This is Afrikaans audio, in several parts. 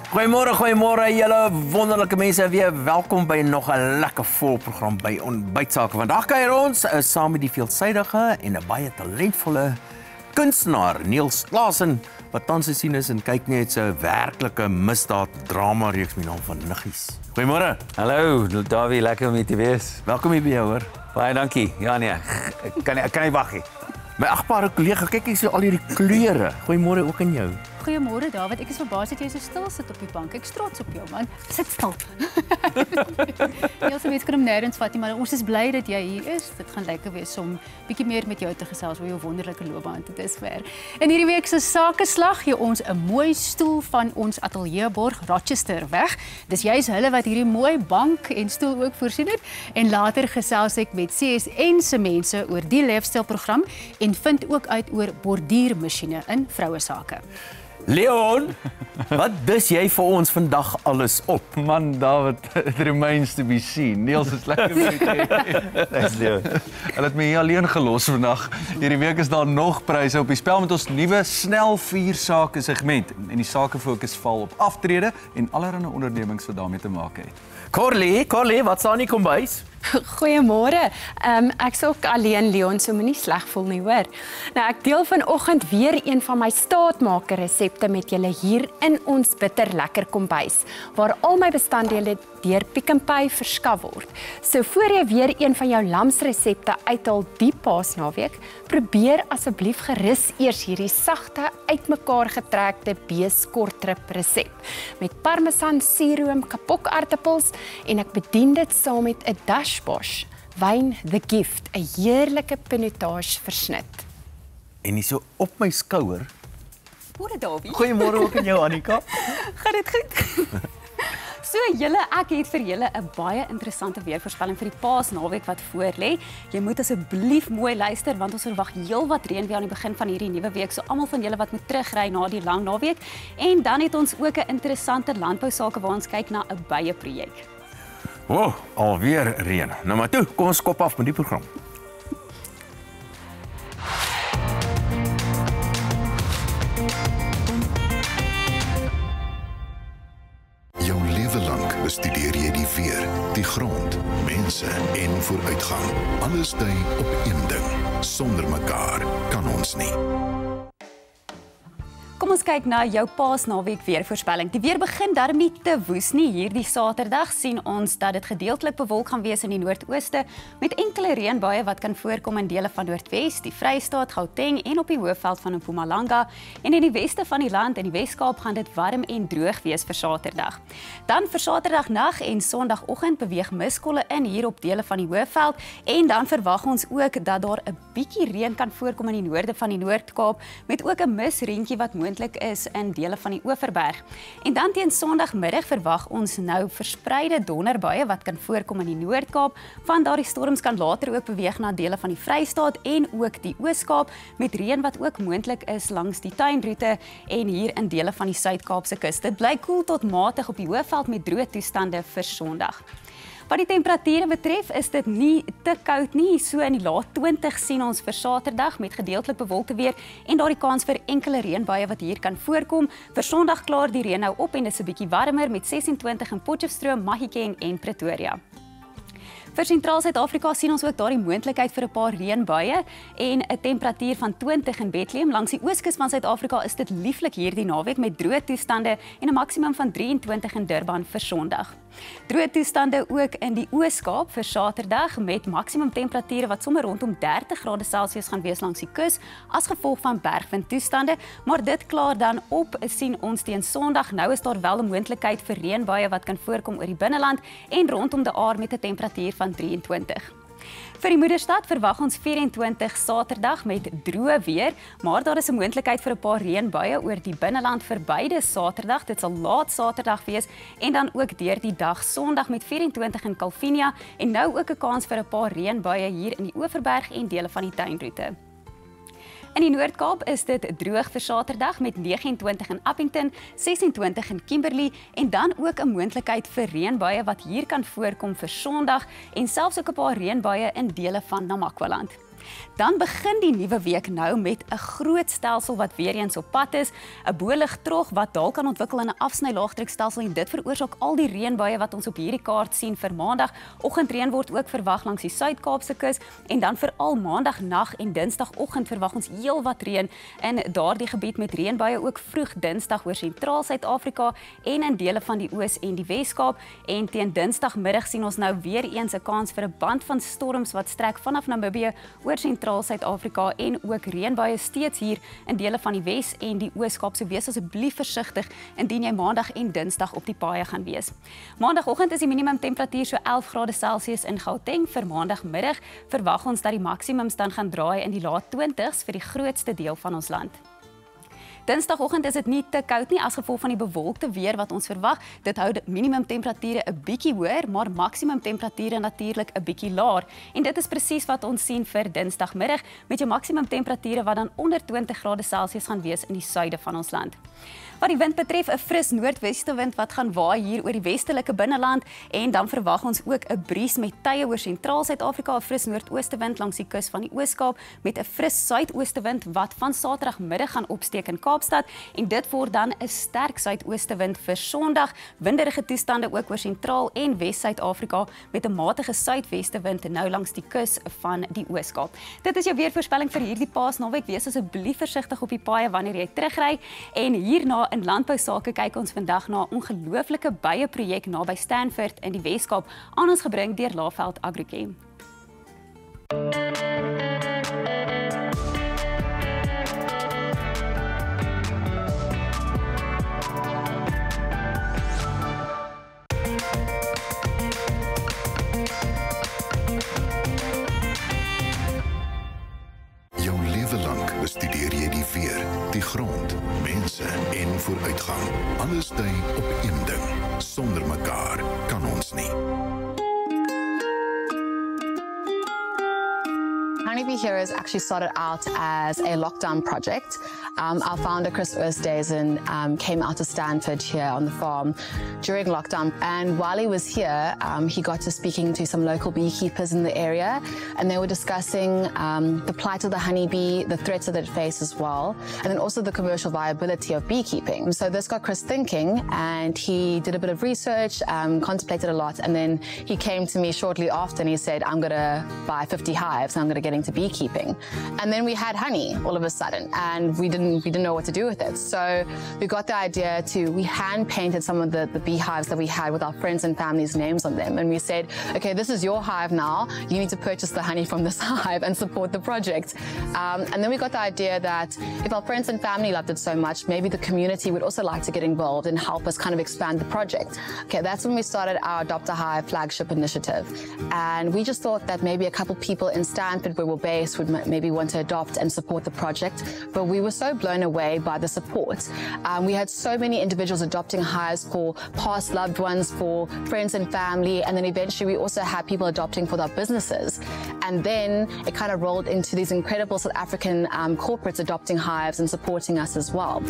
Goeiemôre julle wonderlike mense, weer welkom by nog 'n lekker vol program by Ontbytsake. Vandag kuier ons saam met die veelsidige en 'n baie talentvolle kunstenaar Niels Klaasen, wat tans te sien is en kyk net so 'n werklike misdaad drama reeks met die naam van Niggies. Goeiemôre. Hallo, Davie, lekker om hier te wees. Welkom hier by jou hoor. Baie dankie. Ja nee, ek kan nie wag nie. My agbare kollega, kyk hier so al hierdie kleure. Goeiemôre ook aan jou. Goeiemôre David, ek is verbaas dat jy so stil sit op die bank. Ek's trots op jou man. Sit stil. Niels, mens kan hom nêrens vat nie, maar ons is bly dat jy hier is. Dit gaan lekker wees om bietjie meer met jou te gesels oor jou wonderlike loopbaan tot dusver. In hierdie week se Sakeslag gee ons 'n mooi stoel van ons ateljeeborg Rochester weg. Dis juis hulle wat hierdie mooi bank en stoel ook voorsien het. En later gesels ek met CSN se mense oor die leefstylprogram en vind ook uit oor borduurmasjiene in vroue sake. Leon, wat dis jy vir ons vandag alles op? Man, David, it remains to be seen. Niels is lekker met jy. Thanks, Leon. Hulle het my hier alleen gelos vandag. Hierdie week is daar nog pryse op die spel met ons nuwe snel 4 sake segment. En die sake fokus val op aftrede en allerlei ondernemings wat daarmee te maak het. Corlie, wat staan nie kombuis? Goeiemôre. Ek is ook alleen, Leon, so moenie sleg voel nie, hoor. Nou, ek deel vanoggend weer een van my staatmaker resepte met julle hier in ons bitter lekker kombuis, waar al my bestanddele deur Pick n Pay verskaf word. So voor jy weer een van jou lamsresepte uithaal die Paasnaweek, probeer asseblief gerus eers hierdie sagte, uitmekaar getrekte beeskortrib resep met parmesan, suurroom, kapokaartappels en ek bedien dit saam met 'n dashbosh, wyn The Gift, 'n heerlike pinotage versnit. En hier so op my skouer. Môre Davie. Goeiemôre ook aan jou Annika. Gaan dit goed? So julle, ek het vir julle 'n baie interessante weervoorspelling vir die Paasnaweek wat voorlê. Jy moet asseblief mooi luister want ons verwag heelwat reën weer aan die begin van hierdie nuwe week. So almal van julle wat moet terugry na die lang naweek. En dan het ons ook 'n interessante landbousake waar ons kyk na 'n byeprojek. Oh, alweer reën. Nou maar toe, kom ons kop af met die program. Jou lewe lank bestudeer jy die weer, die grond, mense en vooruitgang. Alles dui op een ding. Sonder mekaar kan ons nie. Kom ons kyk na jou Paasnaweek weervoorspelling. Die weer begin darm nie te woes nie. Hierdie Saterdag sien ons dat dit gedeeltelik bewolk gaan wees in die noordooste met enkele reënbuie wat kan voorkom in dele van Noordwes, die Vrystaat, Gauteng en op die hoofveld van Mpumalanga. En in die weste van die land en die Weskaap gaan dit warm en droog wees vir Saterdag. Dan vir Saterdagnag en Sondagoggend beweeg miskolle in hier op dele van die hoofveld en dan verwag ons ook dat daar 'n bietjie reën kan voorkom in die noorde van die Noord-Kaap met ook 'n misreentjie wat moontlik is in dele van die Oeverberg. En dan teen Sondagmiddag verwag ons nou verspreide donderbuie wat kan voorkom in die Noord-Kaap. Van daardie storms kan later ook beweeg na dele van die Vrystaat en ook die Oos-Kaap met reën wat ook moontlik is langs die tuinroete en hier in dele van die Suid-Kaapse kus. Dit bly koel tot matig op die hoofveld met droë toestande vir Sondag. Wat die temperature betref, is dit nie te koud nie. So in die laat 20 sien ons vir Saterdag met gedeeltelik bewolkte weer en daardie kans vir enkele reënbuie wat hier kan voorkom. Vir Sondag klaar die reën nou op en dis 'n bietjie warmer met 26 in Potchefstroom, Mahikeng en Pretoria. Vir Sentraal Suid-Afrika sien ons ook daardie moontlikheid vir 'n paar reënbuie en 'n temperatuur van 20 in Bethlehem. Langs die ooskus van Suid-Afrika is dit lieflik hierdie naweek met droë toestande en 'n maksimum van 23 in Durban vir Sondag. Droë toestande ook in die Oos-Kaap vir Saterdag met maksimum temperature wat sommer rondom 30 grade Celsius gaan wees langs die kus as gevolg van bergwindtoestande, maar dit klaar dan op sien ons teen Sondag. Nou is daar wel 'n moontlikheid vir reënbuie wat kan voorkom oor die binneland en rondom die Aar met 'n temperatuur van 23. Vir die Moederstad verwag ons 24 Saterdag met droë weer, maar daar is 'n moontlikheid vir 'n paar reënbuie oor die binneland vir beide Saterdag. Dit sal laat Saterdag wees en dan ook deur die dag Sondag met 24 in Kalvinia en nou ook 'n kans vir 'n paar reënbuie hier in die Oeverberg en dele van die tuinroete. In die Noord-Kaap is dit droog vir Saterdag met 29 in Appington, 26 in Kimberley en dan ook 'n moontlikheid vir reënbuie wat hier kan voorkom vir Sondag en selfs ook 'n paar reënbuie in dele van Namakwaland. Dan begin die nuwe week nou met 'n groot stelsel wat weer eens op pad is, 'n boligtrog wat dalk kan ontwikkel in 'n afsny-laagdrukstelsel en dit veroorsaak al die reënbuie wat ons op hierdie kaart sien vir Maandag. Oggendreën word ook verwag langs die Suid-Kaapse kus en dan veral Maandagnag en Dinsdagoggend verwag ons heelwat reën in daardie gebied met reënbuie ook vroeg Dinsdag oor sentraal Suid-Afrika en in dele van die Oos en die Wes-Kaap en teen Dinsdagmiddag sien ons nou weer eens 'n kans vir 'n band van storms wat strek vanaf Namibië oor sentraal Suid-Afrika en ook reënbuie steeds hier in dele van die Wes en die Oos-Kaap. So wees asseblief versigtig indien jy Maandag en Dinsdag op die paaie gaan wees. Maandagoggend is die minimum temperatuur so 11 grade Celsius in Gauteng. Vir Maandagmiddag verwag ons dat die maksimums dan gaan draai in die laat 20s vir die grootste deel van ons land. Dinsdagoggend is dit nie te koud nie as gevolg van die bewolkte weer wat ons verwag. Dit hou minimum temperature 'n bietjie hoër, maar maksimum temperature natuurlik 'n bietjie laer. En dit is presies wat ons sien vir Dinsdagmiddag met jou maksimum temperature wat dan onder 20 grade Celsius gaan wees in die suide van ons land. Wat die wind betref, 'n fris noordwestewind wat gaan waai hier oor die westelike binneland en dan verwag ons ook 'n bries met tye oor sentraal Suid-Afrika, 'n fris noordoostewind langs die kus van die Oos-Kaap met 'n fris suidoostewind wat van Saterdagmiddag gaan opsteek in Kaapstad en dit word dan 'n sterk suidoostewind vir Sondag. Winderige toestande ook oor sentraal en Wes-Suid-Afrika met 'n matige suidwestewind nou langs die kus van die Oos-Kaap. Dit is jou weervoorspelling vir hierdie Paasnaweek. Wees asseblief versigtig op die paaie wanneer jy terugry en hierna in landbousake kyk ons vandag na 'n ongelooflike byeprojek naby Stanford in die Wes-Kaap aan ons gebring deur Laveld Agrochem. Jou lewe lank bestudeer jy die weer, die grond, mense en vooruitgang. Alles dui op een ding. Sonder mekaar kan ons nie. Honeybee Heroes actually started out as a lockdown project. Our founder, Chris Oosthuizen, came out to Stanford here on the farm during lockdown. And while he was here, he got to speaking to some local beekeepers in the area. And they were discussing the plight of the honeybee, the threats that it faces as well, and then also the commercial viability of beekeeping. So this got Chris thinking, and he did a bit of research, contemplated a lot, and then he came to me shortly after and he said, I'm going to buy 50 hives and I'm going to get into beekeeping. And then we had honey all of a sudden, and we didn't know what to do with it. So we got the idea we hand painted some of the beehives that we had with our friends and family's names on them. And we said, okay, this is your hive now. You need to purchase the honey from this hive and support the project. And then we got the idea that if our friends and family loved it so much, maybe the community would also like to get involved and help us kind of expand the project. Okay, that's when we started our Adopt a Hive flagship initiative. And we just thought that maybe a couple people in Stanford where we're based would maybe want to adopt and support the project. But we were so blown away by the support. We had so many individuals adopting hives for past loved ones, for friends and family, and then eventually we also had people adopting for their businesses. And then it kind of rolled into these incredible South African corporates adopting hives and supporting us as well.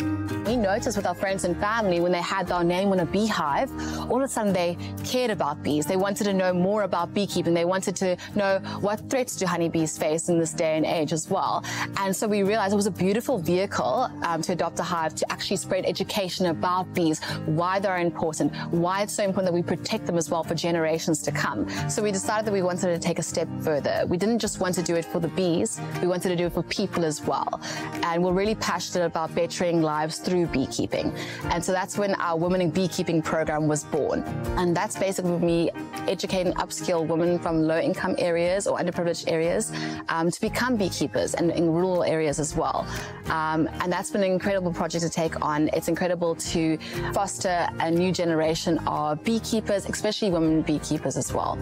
We noticed with our friends and family when they had their name on a beehive, all of a sudden they cared about bees. They wanted to know more about beekeeping. They wanted to know what threats do honeybees face in this day and age as well. And so we realized it was a beautiful vehicle to adopt a hive to actually spread education about bees, why they're important, why it's so important that we protect them as well for generations to come. So we decided that we wanted to take a step further. We didn't just want to do it for the bees, we wanted to do it for people as well. And we're really passionate about bettering lives through beekeeping. And so that's when our Women in Beekeeping program was born. And that's basically me educating upskill women from low-income areas or underprivileged areas to become beekeepers and in rural areas as well. And that's been an incredible project to take on. It's incredible to foster a new generation of beekeepers, especially women beekeepers as well.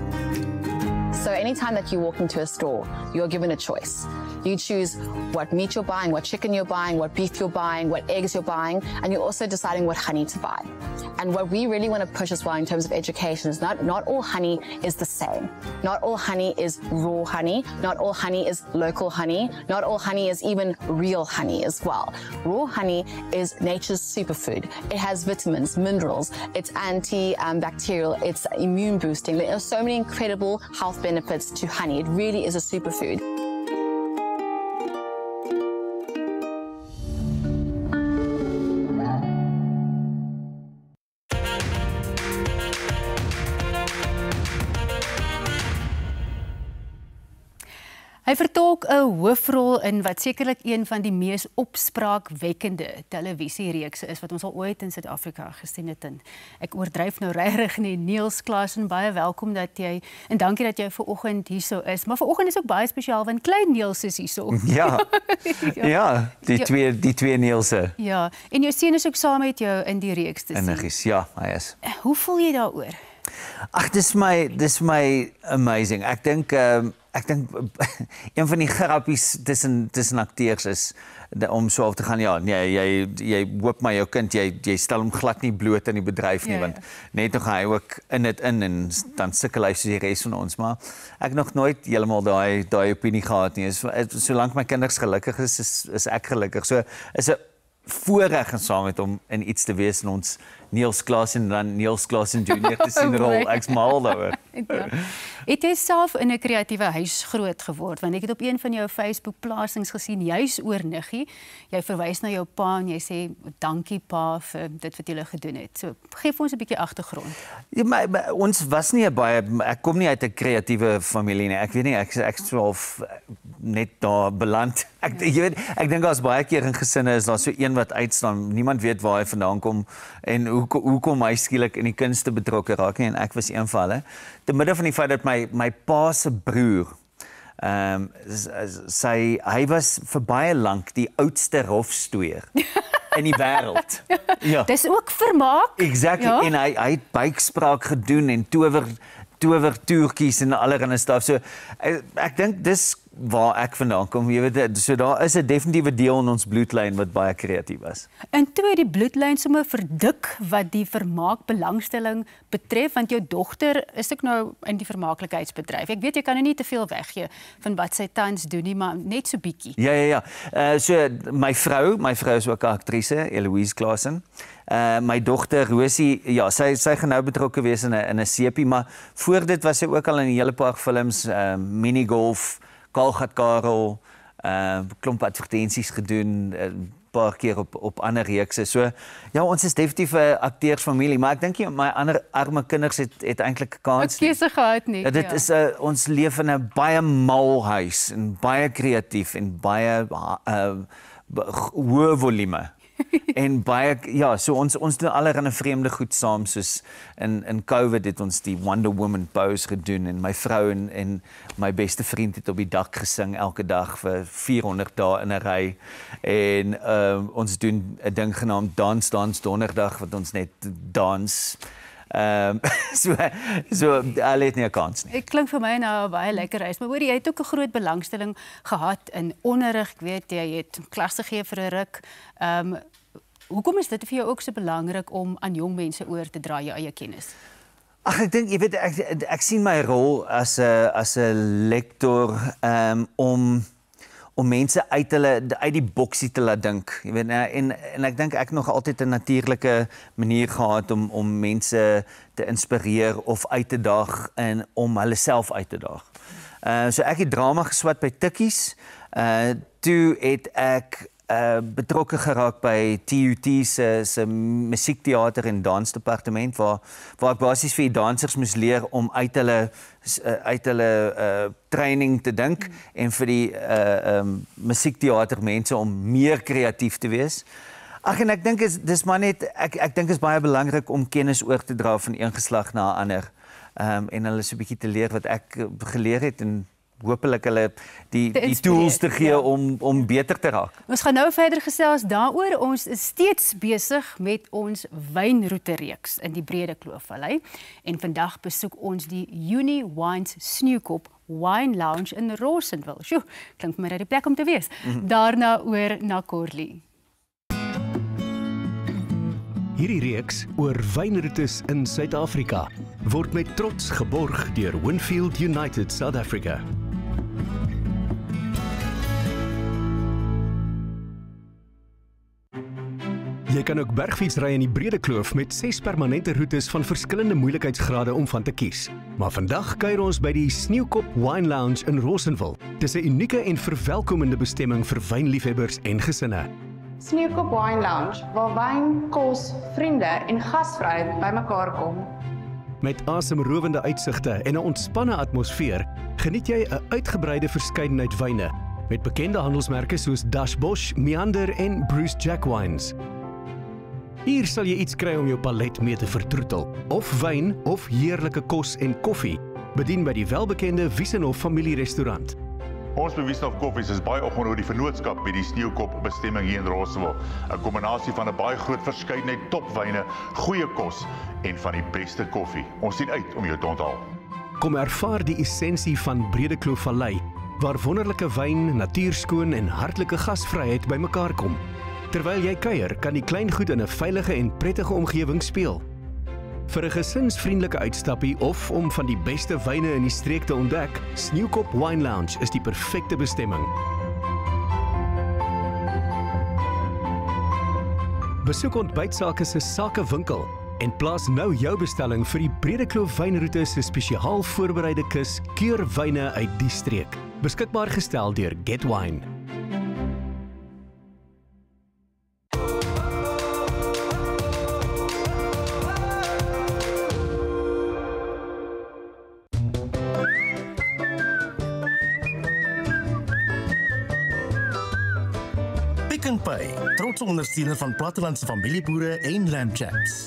So anytime that you walk into a store, you're given a choice. You choose what meat you're buying, what chicken you're buying, what beef you're buying, what eggs you're buying, and you're also deciding what honey to buy. And what we really want to push as well in terms of education is not all honey is the same. Not all honey is raw honey. Not all honey is local honey. Not all honey is even real honey as well. Raw honey is nature's superfood. It has vitamins, minerals, it's antibacterial, it's immune boosting. There are so many incredible health benefits to honey. It really is a superfood. Hy vertolk 'n hoofrol in wat sekerlik een van die mees opspraakwekkende televisiereekse is wat ons al ooit in Suid-Afrika gesien het. En ek oordryf nou regtig nie. Niels Klaasen, baie welkom dat jy en dankie dat jy vanoggend hierso is. Maar vanoggend is ook baie spesiaal want klein Niels is hierso. Ja. Ja, die twee Nielse. Ja, en jou seun is ook saam met jou in die reeks te sien. Energies, ja, hy is. Hoe voel jy daaroor? Ag, dis my amazing. Ek dink een van die grappies tussen akteurs is om so af te gaan, ja, nee, jy hoop maar jou kind, jy stel hom glad nie bloot in die bedryf nie, want net nog gaan hy ook in en dan sukkel hy soos die res van ons, maar ek nog nooit heeltemal daai opinie gehad nie. Solank my kinders gelukkig is ek gelukkig. So is 'n voorreg om saam met hom in iets te wees en ons Niels Klaasen en dan Niels Klaasen Jr. te sien rol. Ek's mal daaroor. Ja. Het jy self in 'n kreatiewe huis groot geword? Want ek het op een van jou Facebook-plasings gesien, juis oor Niggie. Jy verwys na jou pa en jy sê dankie pa vir dit wat jy gedoen het. So gee vir ons 'n bietjie agtergrond. Ja, maar ons was nie ek kom nie uit 'n kreatiewe familie nie. Ek weet nie, ek swaalf net daar beland. Ek dink daar's baie keer in gesinne is daar so een wat uitstaan. Niemand weet waar hy vandaan kom en hoe kom hy skielik in die kunste betrokke raak nie, en ek was een van hulle. Te midde van die feit dat my pa se broer hy was vir baie lank die oudste rofstoeier in die wêreld. Ja. Dis ook vermaak. Exactly. Ja? En hy het buikspraak gedoen en towertoertjies en allerlei stuff. So ek dink dis waar ek vandaan kom, jy weet, so daar is 'n definitiewe deel in ons bloedlyn wat baie kreatief is. En toe die bloedlyn sommer verdik wat die vermaak belangstelling betref, want jou dogter is ook nou in die vermaaklikheidsbedryf. Ek weet jy kan nou nie te veel weggee van wat sy tans doen nie, maar net so bietjie. Ja. So my vrou is ook 'n aktrise, Eloise Klaasen. My dogter Rosie, ja, sy gaan nou betrokke wees in 'n sepie, maar voor dit was sy ook al in 'n hele paar films, minigolf, Kalgat Karel, klomp advertensies gedoen, 'n paar keer op ander reekse. So ja, ons is definitief 'n akteursfamilie, maar ek dink my ander arme kinders het eintlik 'n kans nie. Keuse gehad nie. Ja, dit is ons leef in 'n baie mal huis en baie kreatief en baie hoë volume. En baie so ons doen allerlei vreemde goed saam, soos in COVID het ons die Wonder Woman pose gedoen en my vrou en my beste vriend het op die dak gesing elke dag vir 400 dae in 'n ry en ons doen 'n ding genaamd Dans Donderdag wat ons net dans. So hulle het nie 'n kans nie. Dit klink vir my nou 'n baie lekker reis, maar hoor jy het ook 'n groot belangstelling gehad in onderrig. Ek weet jy het klasse gegee vir 'n ruk. Hoekom is dit vir jou ook so belangrik om aan jong mense oor te dra jou eie kennis? Ag, ek dink jy weet ek sien my rol as 'n lektor om mense uit die boksie te laat dink. Jy weet, en ek dink ek nog altyd 'n natuurlike manier gehad om mense te inspireer of uit te daag en om hulle self uit te daag. So ek het drama geswat by Tikkies. Toe het ek betrokke geraak by TUT se musiekteater en dansdepartement waar ek basies vir die dansers moes leer om uit hulle training te dink en vir die musiekteater mense om meer kreatief te wees. Ag, en ek dink dis maar net ek dink is baie belangrik om kennis oor te dra van een geslag na 'n ander en hulle so 'n bietjie te leer wat ek geleer het en hopelik hulle die tools te gee om beter te raak. Ons gaan nou verder gesels daaroor. Ons is steeds besig met ons wynroete reeks in die Brede Kloofvallei en vandag besoek ons die Uni Wines Sneeukop Wine Lounge in Rosenville. Sjoe, klink vir my dat die plek om te wees. Daarna oor na Corley. Hierdie reeks oor wynroetes in Suid-Afrika word met trots geborg deur Winfield United South Africa. Jy kan ook bergfietsry in die Brede Kloof met 6 permanente roetes van verskillende moeilikheidsgrade om van te kies. Maar vandag kuier ons by die Sneeukop Wine Lounge in Rosenville. Dis 'n unieke en verwelkomende bestemming vir wynliefhebbers en gesinne. Sneeukop Wine Lounge, waar wyn, kos, vriende en gasvryheid bymekaar kom. Met asemrowende uitsigte en 'n ontspanne atmosfeer, geniet jy 'n uitgebreide verskeidenheid wyne met bekende handelsmerke soos Dashbosh, Meander en Bruce Jack Wines. Hier sal jy iets kry om jou palet mee te vertroetel, of wyn of heerlike kos en koffie, bedien by die welbekende Wiesenhof familierestaurant. Ons by Wiesenhof Koffies is baie opgewonde oor die vennootskap met die Sneeukop bestemming hier in Rossewil. 'n Kombinasie van 'n baie groot verskeidenheid topwyne, goeie kos en van die beste koffie. Ons sien uit om jou te onthaal. Kom ervaar die essensie van Bredekloof Vallei, waar wonderlike wyn, natuurskoon en hartlike gasvryheid bymekaar kom. Terwyl jy kuier, kan die kleingoed in 'n veilige en prettige omgewing speel. Vir 'n gesinsvriendelike uitstappie of om van die beste wyne in die streek te ontdek, Sneeukop Wine Lounge is die perfekte bestemming. Besoek Ontbytsake se sakewinkel en plaas nou jou bestelling vir die Bredekloof wynroete se spesiaal voorbereide kus keurwyne uit die streek. Beskikbaar gestel deur Get Wine. Pick n Pay, trotse ondersteuner van plattelandse familieboere en lamb chaps.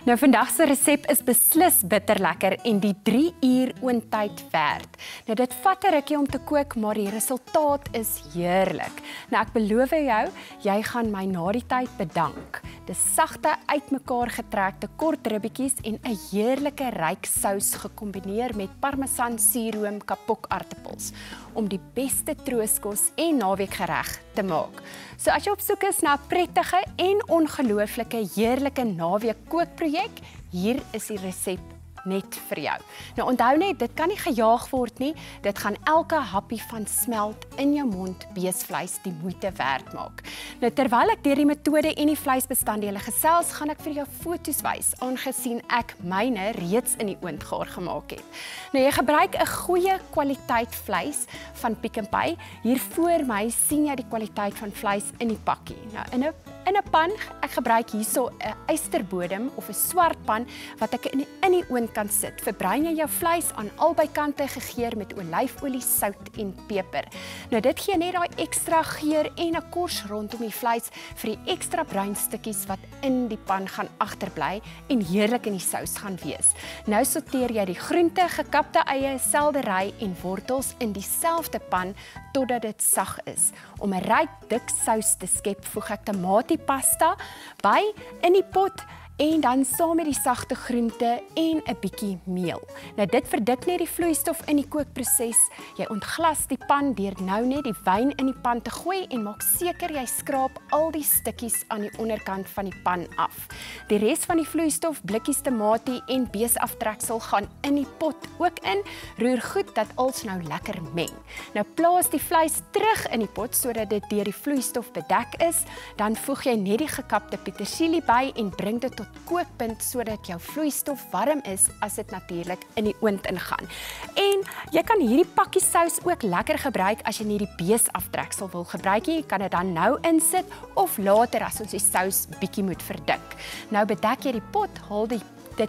Nou vandag se resep is beslis bitterlekker en die 3 uur oontyd werd. Nou dit vat 'n rukkie om te kook, maar die resultaat is heerlik. Nou ek beloof jou, jy gaan my na die tyd bedank. Dis sagte, uitmekaar getrekte kort ribbetjies en 'n heerlike ryk sous gekombineer met parmesan, suurroom, kapokaartappels om die beste trooskos en naweekgereg te maak. So as jy op soek is na 'n prettige en ongelooflike heerlike naweek kookprojek, hier is die resep net vir jou. Nou onthou net, dit kan nie gejaag word nie, dit gaan elke happie van smelt in jou mond beesvleis die moeite werd maak. Nou terwyl ek deur die metode en die vleisbestanddele gesels, gaan ek vir jou foto's wys, aangesien ek myne reeds in die oondgaar gemaak het. Nou jy gebruik 'n goeie kwaliteit vleis van Pick n Pay. Hier voor my sien jy die kwaliteit van vleis in die pakkie. Nou in 'n pan, ek gebruik hierso 'n ysterbodem of 'n swart pan wat ek in die oond kan sit. Verbruin jy jou vleis aan albei kante gegeur met olyfolie, sout en peper. Nou dit gee net daai ekstra geur en 'n kors rondom die vleis vir die ekstra bruin stukkies wat in die pan gaan agterbly en heerlik in die sous gaan wees. Nou sorteer jy die groente, gekapte eie, seldery en wortels in dieselfde pan totdat dit sag is. Om 'n ryk dik sous te skep, voeg ek tamatiepasta by in die pot en dan saam met die sagte groente en 'n bietjie meel. Nou dit verdik net die vloeistof in die kookproses. Jy ontglas die pan deur nou net die wyn in die pan te gooi en maak seker jy skraap al die stukkies aan die onderkant van die pan af. Die res van die vloeistof, blikkies tamatie en beesaftreksel gaan in die pot ook in. Roer goed dat alles nou lekker meng. Nou plaas die vleis terug in die pot sodat dit deur die vloeistof bedek is. Dan voeg jy net die gekapte petersilie by en bring dit tot kookpunt sodat jou vloeistof warm is as dit natuurlik in die oond ingaan. En jy kan hierdie pakkie sous ook lekker gebruik as jy nie die beesaftreksel wil gebruik nie. Jy kan dit dan nou insit of later as ons die sous bietjie moet verdik. Nou bedek jy die pot, haal dit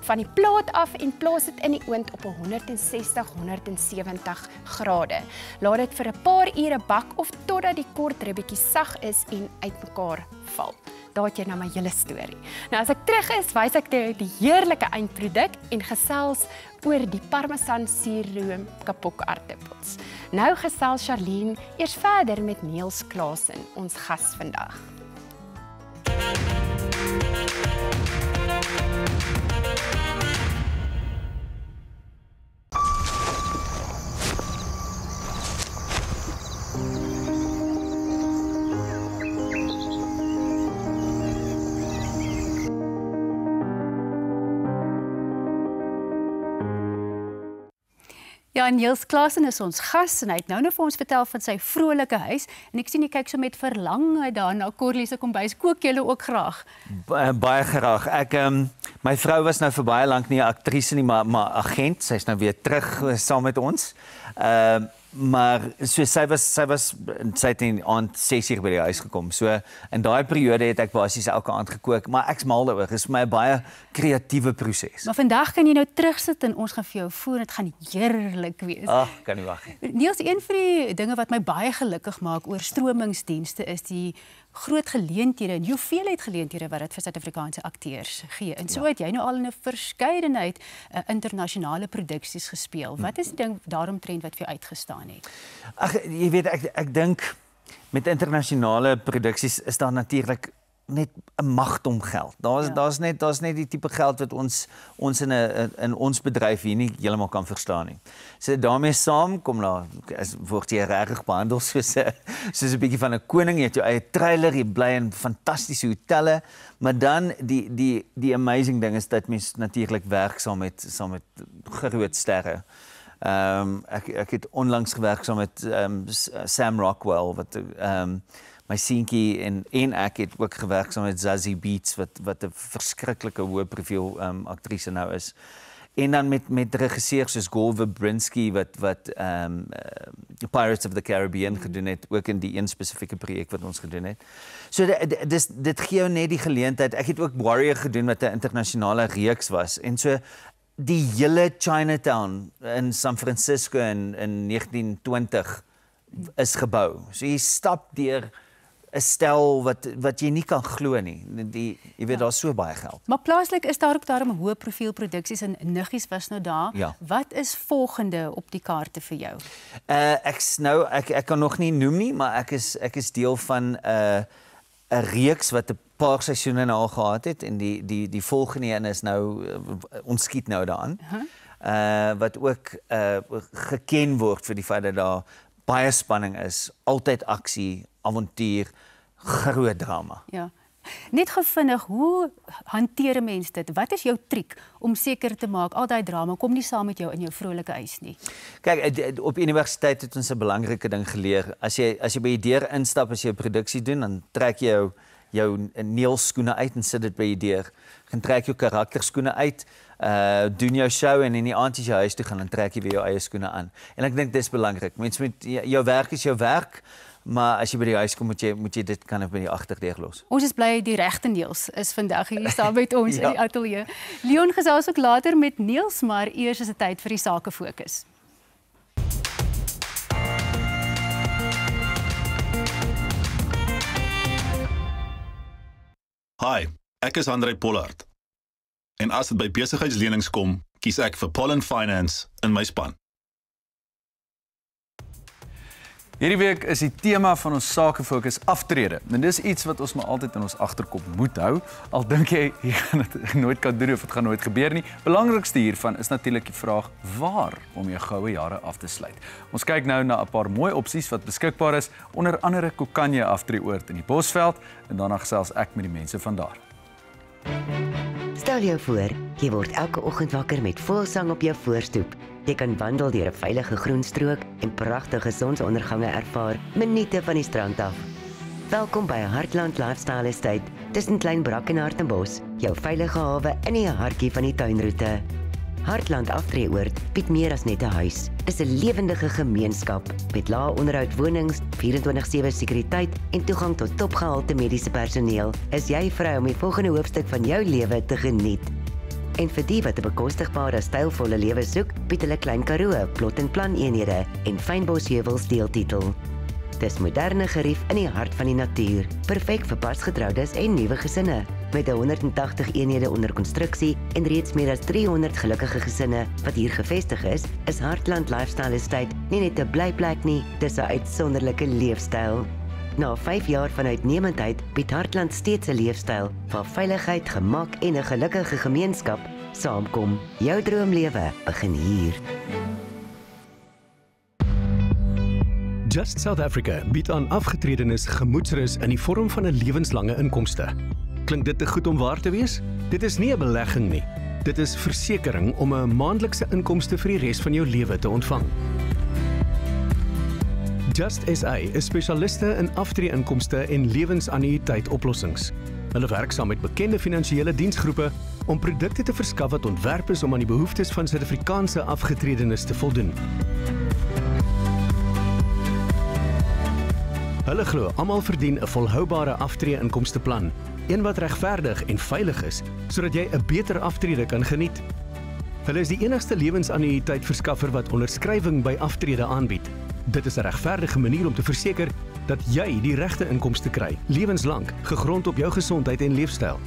van die plaat af en plaas dit in die oond op 160-170 grade. Laat dit vir 'n paar ure bak of totdat die kort ribbetjies sag is en uitmekaar val. Daar het jy nou my hele storie. Nou as ek terug is, wys ek die heerlike eindproduk en gesels oor die parmesan suurroom kapokaartappels. Nou gesels Charlene eers verder met Niels Klaasen, ons gas vandag. Ja, Niels Klaasen is ons gas en hy het nou vir ons vertel van sy vrolike huis en ek sien jy kyk so met verlang daarna Corlie se kombuis. Kook julle ook graag? Baie graag. My vrou was nou vir baie lank nie 'n aktrise nie, maar agent. Sy's nou weer terug saam met ons. Maar so sy het in aand 6:00 by die huis gekom. So in daai periode het ek basies elke aand gekook, maar ek's mal daaroor. Dit is vir my 'n baie kreatiewe proses. Maar vandag kan jy nou terugsit en ons gaan vir jou voer. Dit gaan heerlik wees. Ag, kan nie wag nie. Niels, een van die dinge wat my baie gelukkig maak oor stromingsdienste is die groot geleenthede en hoeveelheid geleenthede wat dit vir Suid-Afrikaanse akteurs gee. En so het jy nou al in 'n verskeidenheid internasionale produksies gespeel. Wat is die ding daaromtrent wat vir jou uitgestaan het? Ag, jy weet ek dink met internasionale produksies is daar natuurlik net 'n magdom geld. Daar's net die tipe geld wat ons in ons bedryf hier nie heeltemal kan verstaan nie. So daarmee saam kom daar word jy regtig behandel soos 'n bietjie van 'n koning. Jy het jou eie trailer, jy bly in fantastiese hotelle, maar dan die amazing ding is dat mens natuurlik werk saam met groot sterre. Ek het onlangs gewerk saam met Sam Rockwell wat my seentjie en ek het ook gewerk saam met Zazie Beetz wat 'n verskriklike hoë profiel aktrise nou is. En dan met regisseurs soos Gore Verbinski wat Pirates of the Caribbean gedoen het, ook in die een spesifieke projek wat ons gedoen het. So dit gee jou net die geleentheid. Ek het ook Warrior gedoen wat 'n internasionale reeks was. En so die hele Chinatown in San Francisco in 1920 is gebou. So jy stap deur 'n stel wat jy nie kan glo nie. Jy weet daar's so baie geld. Maar plaaslik is daar ook daarom hoë profiel produksies en Niggies was nou daar. Ja. Wat is volgende op die kaarte vir jou? Ek kan nog nie noem nie, maar ek is deel van 'n reeks wat 'n paar seisoene nou al gehad het en die volgende een is nou ons skiet nou daaraan. Wat ook geken word vir die feit dat daar baie spanning is, altyd aksie, avontuur, groot drama. Ja. Net gevinnig, hoe hanteer 'n mens dit? Wat is jou triek om seker te maak al daai drama kom nie saam met jou in jou vrolike huis nie? Kyk, op universiteit het ons 'n belangrike ding geleer. As jy by die deur instap as jy 'n produksie doen, dan trek jy jou neelskoene uit en sit dit by die deur. Gaan trek jou karakterskoene uit, doen jou show en in die aand as jy huis toe gaan, dan trek jy weer jou eie skoene aan. En ek dink dis belangrik. Mens moet jou werk is jou werk, maar as jy by die huis kom moet jy dit kan by die agterdeur los. Ons is bly die regte Niels is vandag hier saam met ons in die ateljee. Leon gesels ook later met Niels, maar eers is dit tyd vir die sake fokus. Hi, ek is Andrei Pollard. En as dit by besigheidslenings kom, kies ek vir Pollen Finance in my span. Hierdie week is die tema van ons sakefokus aftrede. En dis iets wat ons maar altyd in ons agterkop moet hou. Al dink jy gaan dit nooit kan doen of dit gaan nooit gebeur nie. Belangrikste hiervan is natuurlik die vraag waar om jou goue jare af te sluit. Ons kyk nou na 'n paar mooi opsies wat beskikbaar is, onder andere Kokanje aftreeoord in die Bosveld en daarna gesels ek met die mense van daar. Stel jou voor, jy word elke oggend wakker met voelsang op jou voorstoep. Jy kan wandel deur 'n veilige groen strook en pragtige sonsondergange ervaar minute van die strand af. Welkom by Hartland Lifestyle Estate, tussen Klein Brackenhardenbos, jou veilige hawe in die hartjie van die tuinroete. Hartland Aftreeoord bied meer as net 'n huis. Dis 'n lewendige gemeenskap met lae onderhoud wonings, 24/7 sekuriteit en toegang tot topgehalte mediese personeel. Is jy vry om die volgende hoofstuk van jou lewe te geniet? En vir die wat 'n bekostigbare, stylvolle lewe soek, bied hulle Klein Karoo, plot en plan eenhede en Fynbosheuvels deeltitel. Dis moderne gerief in die hart van die natuur, perfek vir pasgetroudes en nuwe gesinne. Met 180 eenhede onder konstruksie en reeds meer as 300 gelukkige gesinne wat hier gevestig is Hartland Lifestyle Estate nie net 'n blyplek nie, dis 'n uitsonderlike leefstyl. Na 5 jaar van uitnemendheid bied Hartland steeds 'n leefstyl waar veiligheid, gemak en 'n gelukkige gemeenskap saamkom. Jou droomlewe begin hier. Just South Africa bied aan afgetredenes gemoedsrus in die vorm van 'n lewenslange inkomste. Klink dit te goed om waar te wees? Dit is nie 'n belegging nie. Dit is versekering om 'n maandelikse inkomste vir die res van jou lewe te ontvang. Just SA is spesialiste in aftreeinkomste en lewensannuïteit oplossings. Hulle werk saam met bekende finansiële diensgroepe om produkte te verskaf wat ontwerp is om aan die behoeftes van Suid-Afrikaanse afgetredenes te voldoen. Hulle glo almal verdien 'n volhoubare aftreeinkomsteplan, een wat regverdig en veilig is, sodat jy 'n beter aftrede kan geniet. Hulle is die enigste lewensannuïteitverskaffer wat onderskrywing by aftrede aanbied. Dit is 'n regverdige manier om te verseker dat jy die regte inkomste kry, lewenslank, gegrond op jou gesondheid en leefstyl.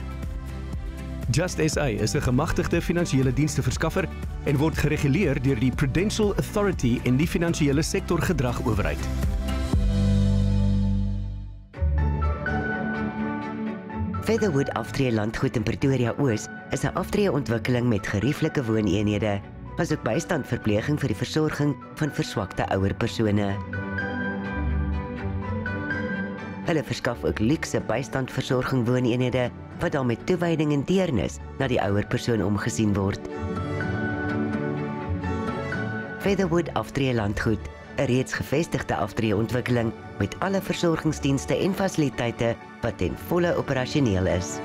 Just SA is 'n gemagtigde finansiële diensteverskaffer en word gereguleer deur die Prudential Authority en die Finansiële Sektor Gedragowerheid. Featherwood Aftree Landgoed in Pretoria Oos is 'n aftreeontwikkeling met gerieflike wooneenhede, asook bystandverpleging vir die versorging van verswakte ouer persone. Hulle verskaf ook luukse bystandversorging wooneenhede wat dan met toewyding en deernis na die ouer persoon omgesien word. Featherwood Aftree Landgoed, 'n reeds gevestigde aftreeontwikkeling met alle versorgingsdienste en fasiliteite wat ten volle operasioneel is.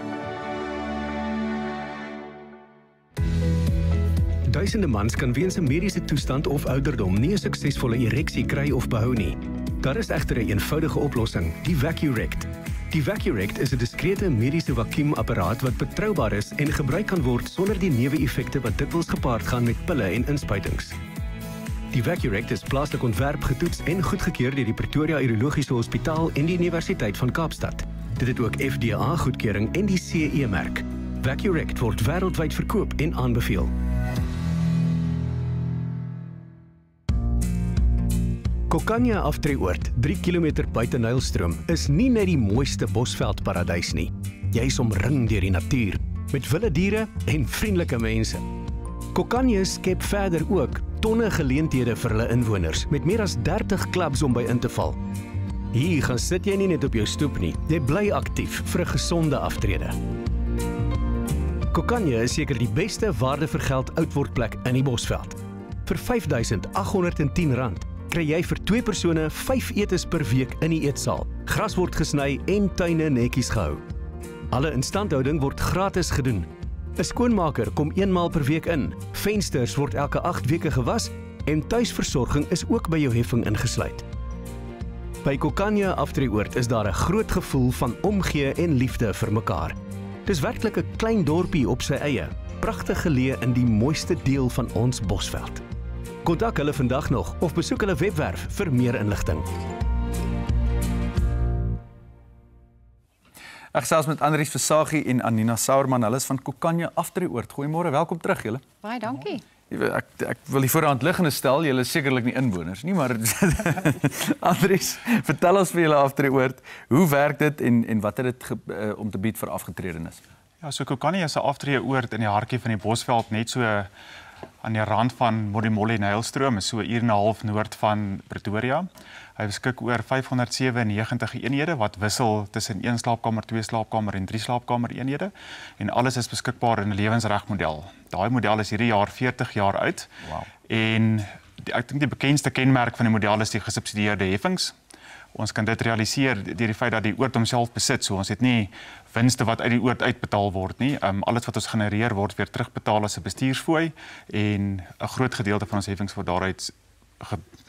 Duisende mans kan weens 'n mediese toestand of ouderdom nie 'n suksesvolle ereksie kry of behou nie. Daar is egter 'n eenvoudige oplossing, die Vacurect. Die Vacurect is 'n diskrete mediese vakuumapparaat wat betroubaar is en gebruik kan word sonder die neeweffekte wat dikwels gepaard gaan met pille en inspuitings. Die Vacurect is plaaslik ontwerp, getoets en goedgekeur deur die Pretoria Urologiese Hospitaal en die Universiteit van Kaapstad. Dit het ook FDA-goedkeuring en die CE-merk. Vacurect word wêreldwyd verkoop en aanbeveel. Kokanya Aftreeoord, 3 km buite Nylstroom, is nie net die mooiste bosveldparadys nie. Jy is omring deur die natuur, met wilde diere en vriendelike mense. Kokanya skep verder ook tonne geleenthede vir hulle inwoners, met meer as 30 klubs om by in te val. Hier gaan sit jy nie net op jou stoep nie, jy bly aktief vir 'n gesonde aftrede. Kokanya is seker die beste waarde vir geld oudwordplek in die Bosveld. Vir R5.810 kry jy vir 2 persone 5 etes per week in die eetsaal. Gras word gesny en tuine netjies gehou. Alle instandhouding word gratis gedoen. 'n Skoonmaker kom 1 maal per week in. Vensters word elke 8 weke gewas en tuisversorging is ook by jou heffing ingesluit. By Kokanya Aftreeoord is daar 'n groot gevoel van omgee en liefde vir mekaar. Dis werklik 'n klein dorpie op sy eie, pragtig geleë in die mooiste deel van ons Bosveld. Kontak hulle vandag nog of besoek hulle webwerf vir meer inligting. Ek gesels met Andries Versagie en Anina Sauerman, hulle is van Kokanya Aftreeoord. Goeiemôre, welkom terug julle. Baie dankie. Ek wil die voorhand liggende stel, julle is sekerlik nie inwoners nie, maar Andries, vertel ons vir julle Aftreeoord, hoe werk dit en wat het dit om te bied vir afgetredenes? Ja, so Kokanya is 'n aftreeoord in die hartjie van die Bosveld, net so aan die rand van Modimolle Nylstroom, is so 1 uur en 'n half noord van Pretoria. Hy beskik oor 597 eenhede wat wissel tussen 1 slaapkamer, 2 slaapkamer en 3 slaapkamer eenhede en alles is beskikbaar in 'n lewensregmodel. Daai model is hierdie jaar 40 jaar oud. Wow. En ek dink die bekendste kenmerk van die model is die gesubsidieerde heffings. Ons kan dit realiseer deur die feit dat die oord homself besit, so ons het nie winste wat uit die oord uitbetaal word nie. Alles wat ons genereer word weer terugbetaal as 'n bestuursfooi en 'n groot gedeelte van ons heffings word daaruit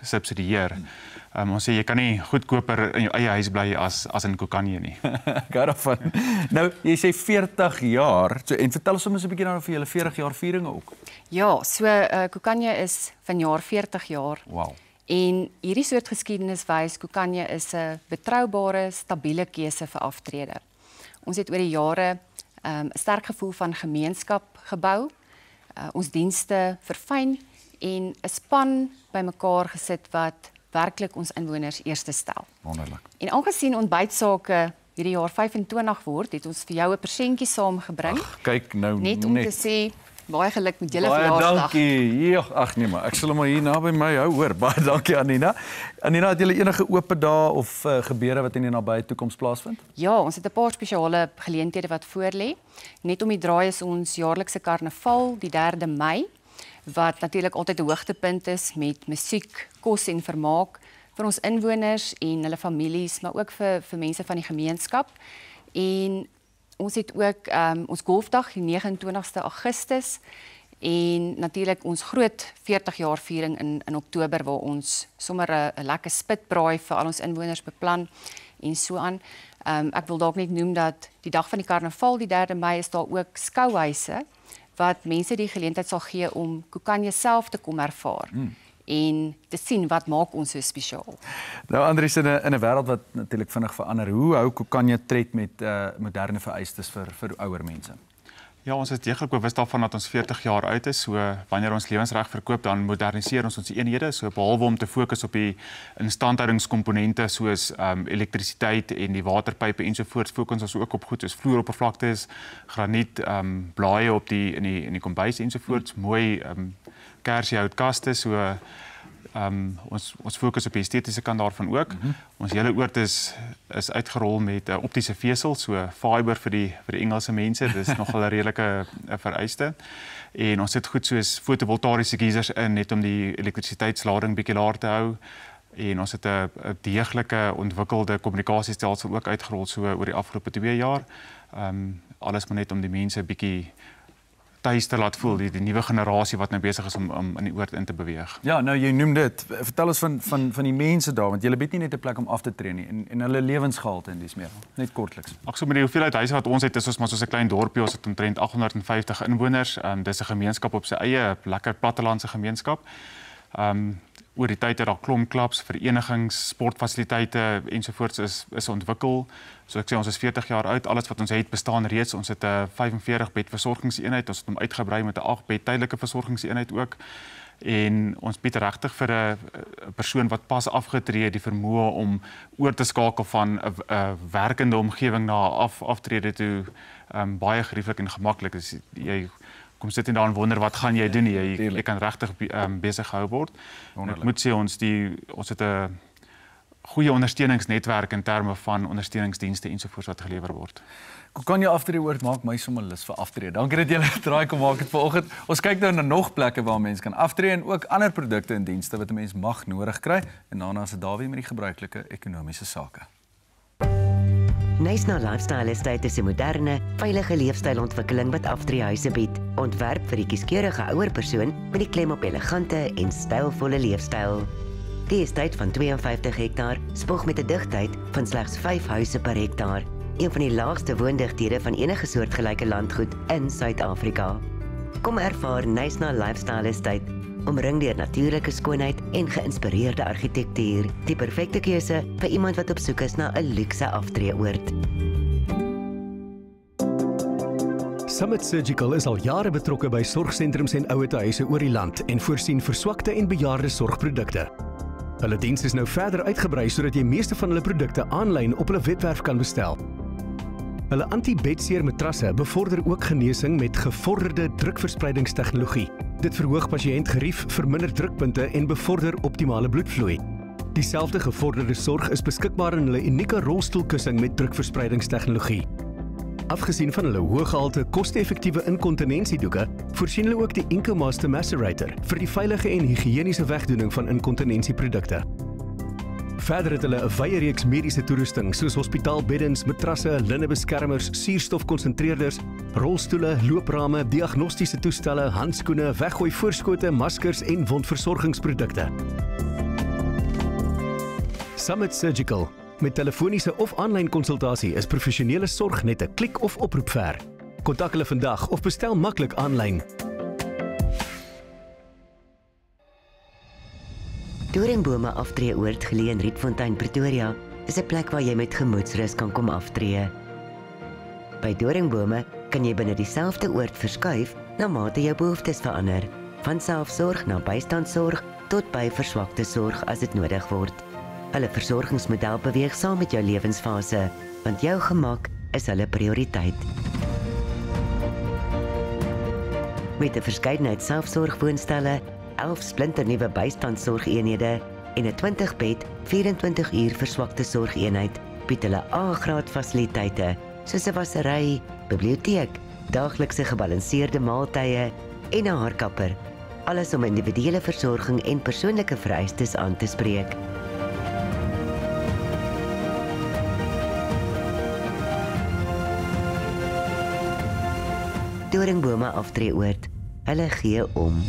gesubsidieer. Ons sê jy kan nie goedkoper in jou eie huis bly as in Kokanya nie. Ek hou daarvan. Nou, jy sê 40 jaar, so, en vertel ons soms 'n bietjie nou vir julle 40 jaar vieringe ook. Ja, so Kokanya is vanjaar 40 jaar. Wow. En hierdie soort geskiedenis wys Kokanya is 'n betroubare, stabiele keuse vir aftrede. Ons het oor die jare 'n sterk gevoel van gemeenskap gebou, ons dienste verfyn en 'n span bymekaar gesit wat werklik ons inwoners eerste stel. Wonderlik. En aangesien ontbytsake hierdie jaar 25 word, het ons vir jou 'n persentjie saamgebring. Ag, kyk nou net om te sê baie geluk met julle verjaarsdag. Baie dankie. Ja, ag nee maar, ek sal hom maar hier naby my hou hoor. Baie dankie Anina. Anina, het julle enige oop dae of gebeure wat in die nabye toekoms plaasvind? Ja, ons het 'n paar spesiale geleenthede wat voorlê. Net om die draai is ons jaarlikse karnaval, die 3de Mei, wat natuurlik altyd 'n hoogtepunt is met musiek, kos en vermaak vir ons inwoners en hulle families, maar ook vir mense van die gemeenskap. En ons het ook ons golfdag die 29ste Augustus En natuurlik ons groot 40 jaar viering in Oktober waar ons sommer 'n lekker spitbraai vir al ons inwoners beplan en so aan. Ek wil dalk net noem dat die dag van die karnaval, die 3de Mei, is daar ook skouhuise wat mense die geleentheid sal gee om Kukanje self te kom ervaar en te sien wat maak ons so spesiaal. Nou Andries, in 'n wêreld wat natuurlik vinnig verander, hoe hou Kukanje tred met moderne vereistes vir ouer mense? Ja, ons is deeglik bewus daarvan dat ons 40 jaar oud is, so wanneer ons lewensreg verkoop, dan moderniseer ons eenhede, so behalwe om te fokus op die instandhoudingskomponente soos elektrisiteit en die waterpype ensovoorts, fokus ons ook op goed soos vloeroppervlaktes, graniet, blaaie op in die kombuis ensovoorts, mooi kersiehoutkaste, so ons fokus op die estetiese kant daarvan ook. Ons hele oord is uitgerol met optiese vesel, so fiber vir die Engelse mense, dis nogal 'n redelike vereiste. En ons sit goed soos fotovoltaïese geysers in, net om die elektrisiteitslading bietjie laer te hou. En ons het 'n deeglike ontwikkelde kommunikasiestelsel ook uitgerol so oor die afgelope 2 jaar. Alles maar net om die mense bietjie tuis te laat voel, die nuwe generasie wat nou besig is om in die oord in te beweeg. Ja, nou jy noem dit. Vertel ons van die mense daar, want julle bied nie net 'n plek om af te tree nie en hulle lewensgehalte en dis meer. Net kortliks. Ag, so met die hoeveelheid huise wat ons het, is ons maar soos 'n klein dorpie, ons het omtrent 850 inwoners. Dis 'n gemeenskap op sy eie, lekker plattelandse gemeenskap. Oor die tyd het daar klomklaps, verenigings, sportfasiliteite ensovoorts is ontwikkel. So ek sê ons is 40 jaar oud, alles wat ons het bestaan reeds. Ons het 'n 45 bed versorgingseenheid, ons het hom uitgebrei met 'n 8 bed tydelike versorgingseenheid ook. En ons bied regtig vir 'n persoon wat pas afgetree het die vermoë om oor te skakel van 'n werkende omgewing na 'n aftrede toe baie gerieflik en gemaklik. Dus jy kom sit en daar en wonder wat gaan jy doen? Jy kan regtig besig gehou word. Ek moet sê ons het 'n goeie ondersteuningsnetwerk in terme van ondersteuningsdienste ensovoorts wat gelewer word. Kukanje aftree oord maak my sommer lus vir aftree. Dankie dat julle draai kom maak het vanoggend. Ons kyk nou na nog plekke waar mense kan aftree en ook ander produkte en dienste wat 'n mens mag nodig kry en daarna is dit daar weer met die gebruikelike ekonomiese sake. Knysna Lifestyle Estate is 'n moderne, veilige leefstylontwikkeling wat aftreehuise bied. Ontwerp vir die kieskeurige ouer persoon met die klem op elegante en stylvolle leefstyl. Die estate van 52 hektaar spog met 'n digtheid van slegs 5 huise per hektaar, een van die laagste woondigthede van enige soortgelyke landgoed in Suid-Afrika. Kom ervaar Knysna Lifestyle Estate, omring deur natuurlike skoonheid en geïnspireerde argitektuur, die perfekte keuse vir iemand wat op soek is na 'n luukse aftreeoord. Summit Surgical is al jare betrokke by sorgsentrums en ouetehuise oor die land en voorsien verswakte en bejaarde sorgprodukte. Hulle diens is nou verder uitgebrei sodat jy meeste van hulle produkte aanlyn op hulle webwerf kan bestel. Hulle anti-bedseer matrasse bevorder ook genesing met gevorderde drukverspreidingstegnologie. Dit verhoog pasiëntgerief, verminder drukpunte en bevorder optimale bloedvloei. Dieselfde gevorderde sorg is beskikbaar in hulle unieke rolstoelkussing met drukverspreidingstegnologie. Afgesien van hulle hoëgehalte koste-effektiewe inkontinensiedoeke, voorsien hulle ook die Incomaster Macerator vir die veilige en higiëniese wegdoening van inkontinensieprodukte. Verder het hulle 'n wye reeks mediese toerusting soos hospitaalbeddens, matrasse, linnebeskermers, suurstofkonsentreerders, rolstoele, looprame, diagnostiese toestelle, handskoene, weggooi voorskote, maskers en wondversorgingsprodukte. Summit Surgical. Met telefoniese of aanlyn konsultasie is professionele sorg net 'n klik of oproep ver. Kontak hulle vandag of bestel maklik aanlyn. Doringbome aftreeoord geleë in Rietfontein, Pretoria, is 'n plek waar jy met gemoedsrus kan kom aftree. By Doringbome kan jy binne dieselfde oord verskuif na mate jou behoeftes verander, van selfsorg na bystandssorg tot by verswakte sorg as dit nodig word. Hulle versorgingsmodel beweeg saam met jou lewensfase, want jou gemak is hulle prioriteit. Met 'n verskeidenheid selfsorgwoonstelle, 11 splinternuwe bystandsorgeenhede en 'n 20-bed, 24-uur verswakte sorgeenheid, bied hulle A-graad fasiliteite soos 'n wassery, biblioteek, daaglikse gebalanseerde maaltye en 'n haarkapper, alles om individuele versorging en persoonlike vereistes aan te spreek. Doringbome aftreeoord, Hulle gee om.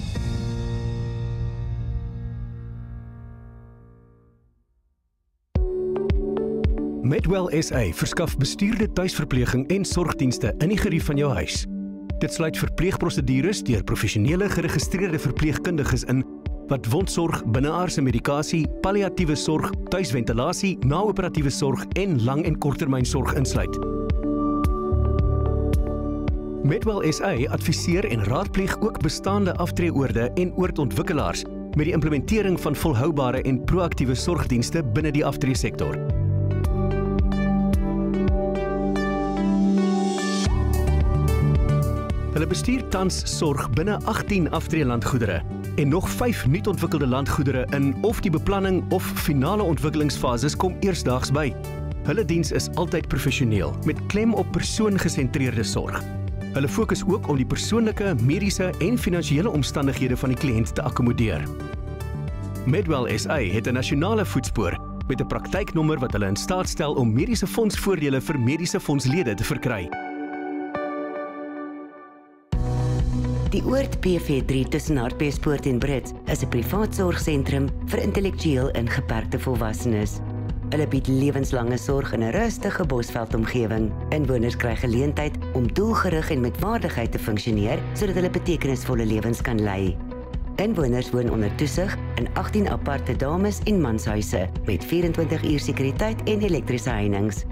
Medwell SA verskaf bestuurde tuisverpleging en sorgdienste in die gerief van jou huis. Dit sluit verpleegprosedures deur professionele geregistreerde verpleegkundiges in wat wondsorg, binneaardse medikasie, palliatiewe sorg, tuisventilasie, naoperatiewe sorg en lang- en korttermynsorg insluit. Medwell SA adviseer en raadpleeg ook bestaande aftreeoorde en oordontwikkelaars met die implementering van volhoubare en proaktiewe sorgdienste binne die aftreesektor. Hulle bestuur tans sorg binne 18 aftreelandgoedere en nog 5 nuut ontwikkelde landgoedere in of die beplanning of finale ontwikkelingsfases kom eersdaags by. Hulle diens is altyd professioneel met klem op persoongesentreerde sorg. Hulle fokus ook om die persoonlike, mediese en finansiële omstandighede van die kliënt te akkommodeer. Medwell SA het 'n nasionale voetspoor met 'n praktyknommer wat hulle in staat stel om mediese fondsvoordele vir mediese fondslede te verkry. Die Oord PV3 tussen Hartbeespoort en Brits is 'n privaat sorgsentrum vir intellektueel ingeperkte volwassenes. Hulle bied lewenslange sorg in 'n rustige bosveldomgewing. Inwoners kry geleentheid om doelgerig en met waardigheid te funksioneer sodat hulle betekenisvolle lewens kan lei. Inwoners woon onder toesig in 18 aparte dames- en manshuise met 24 uur sekuriteit en elektriese heininge.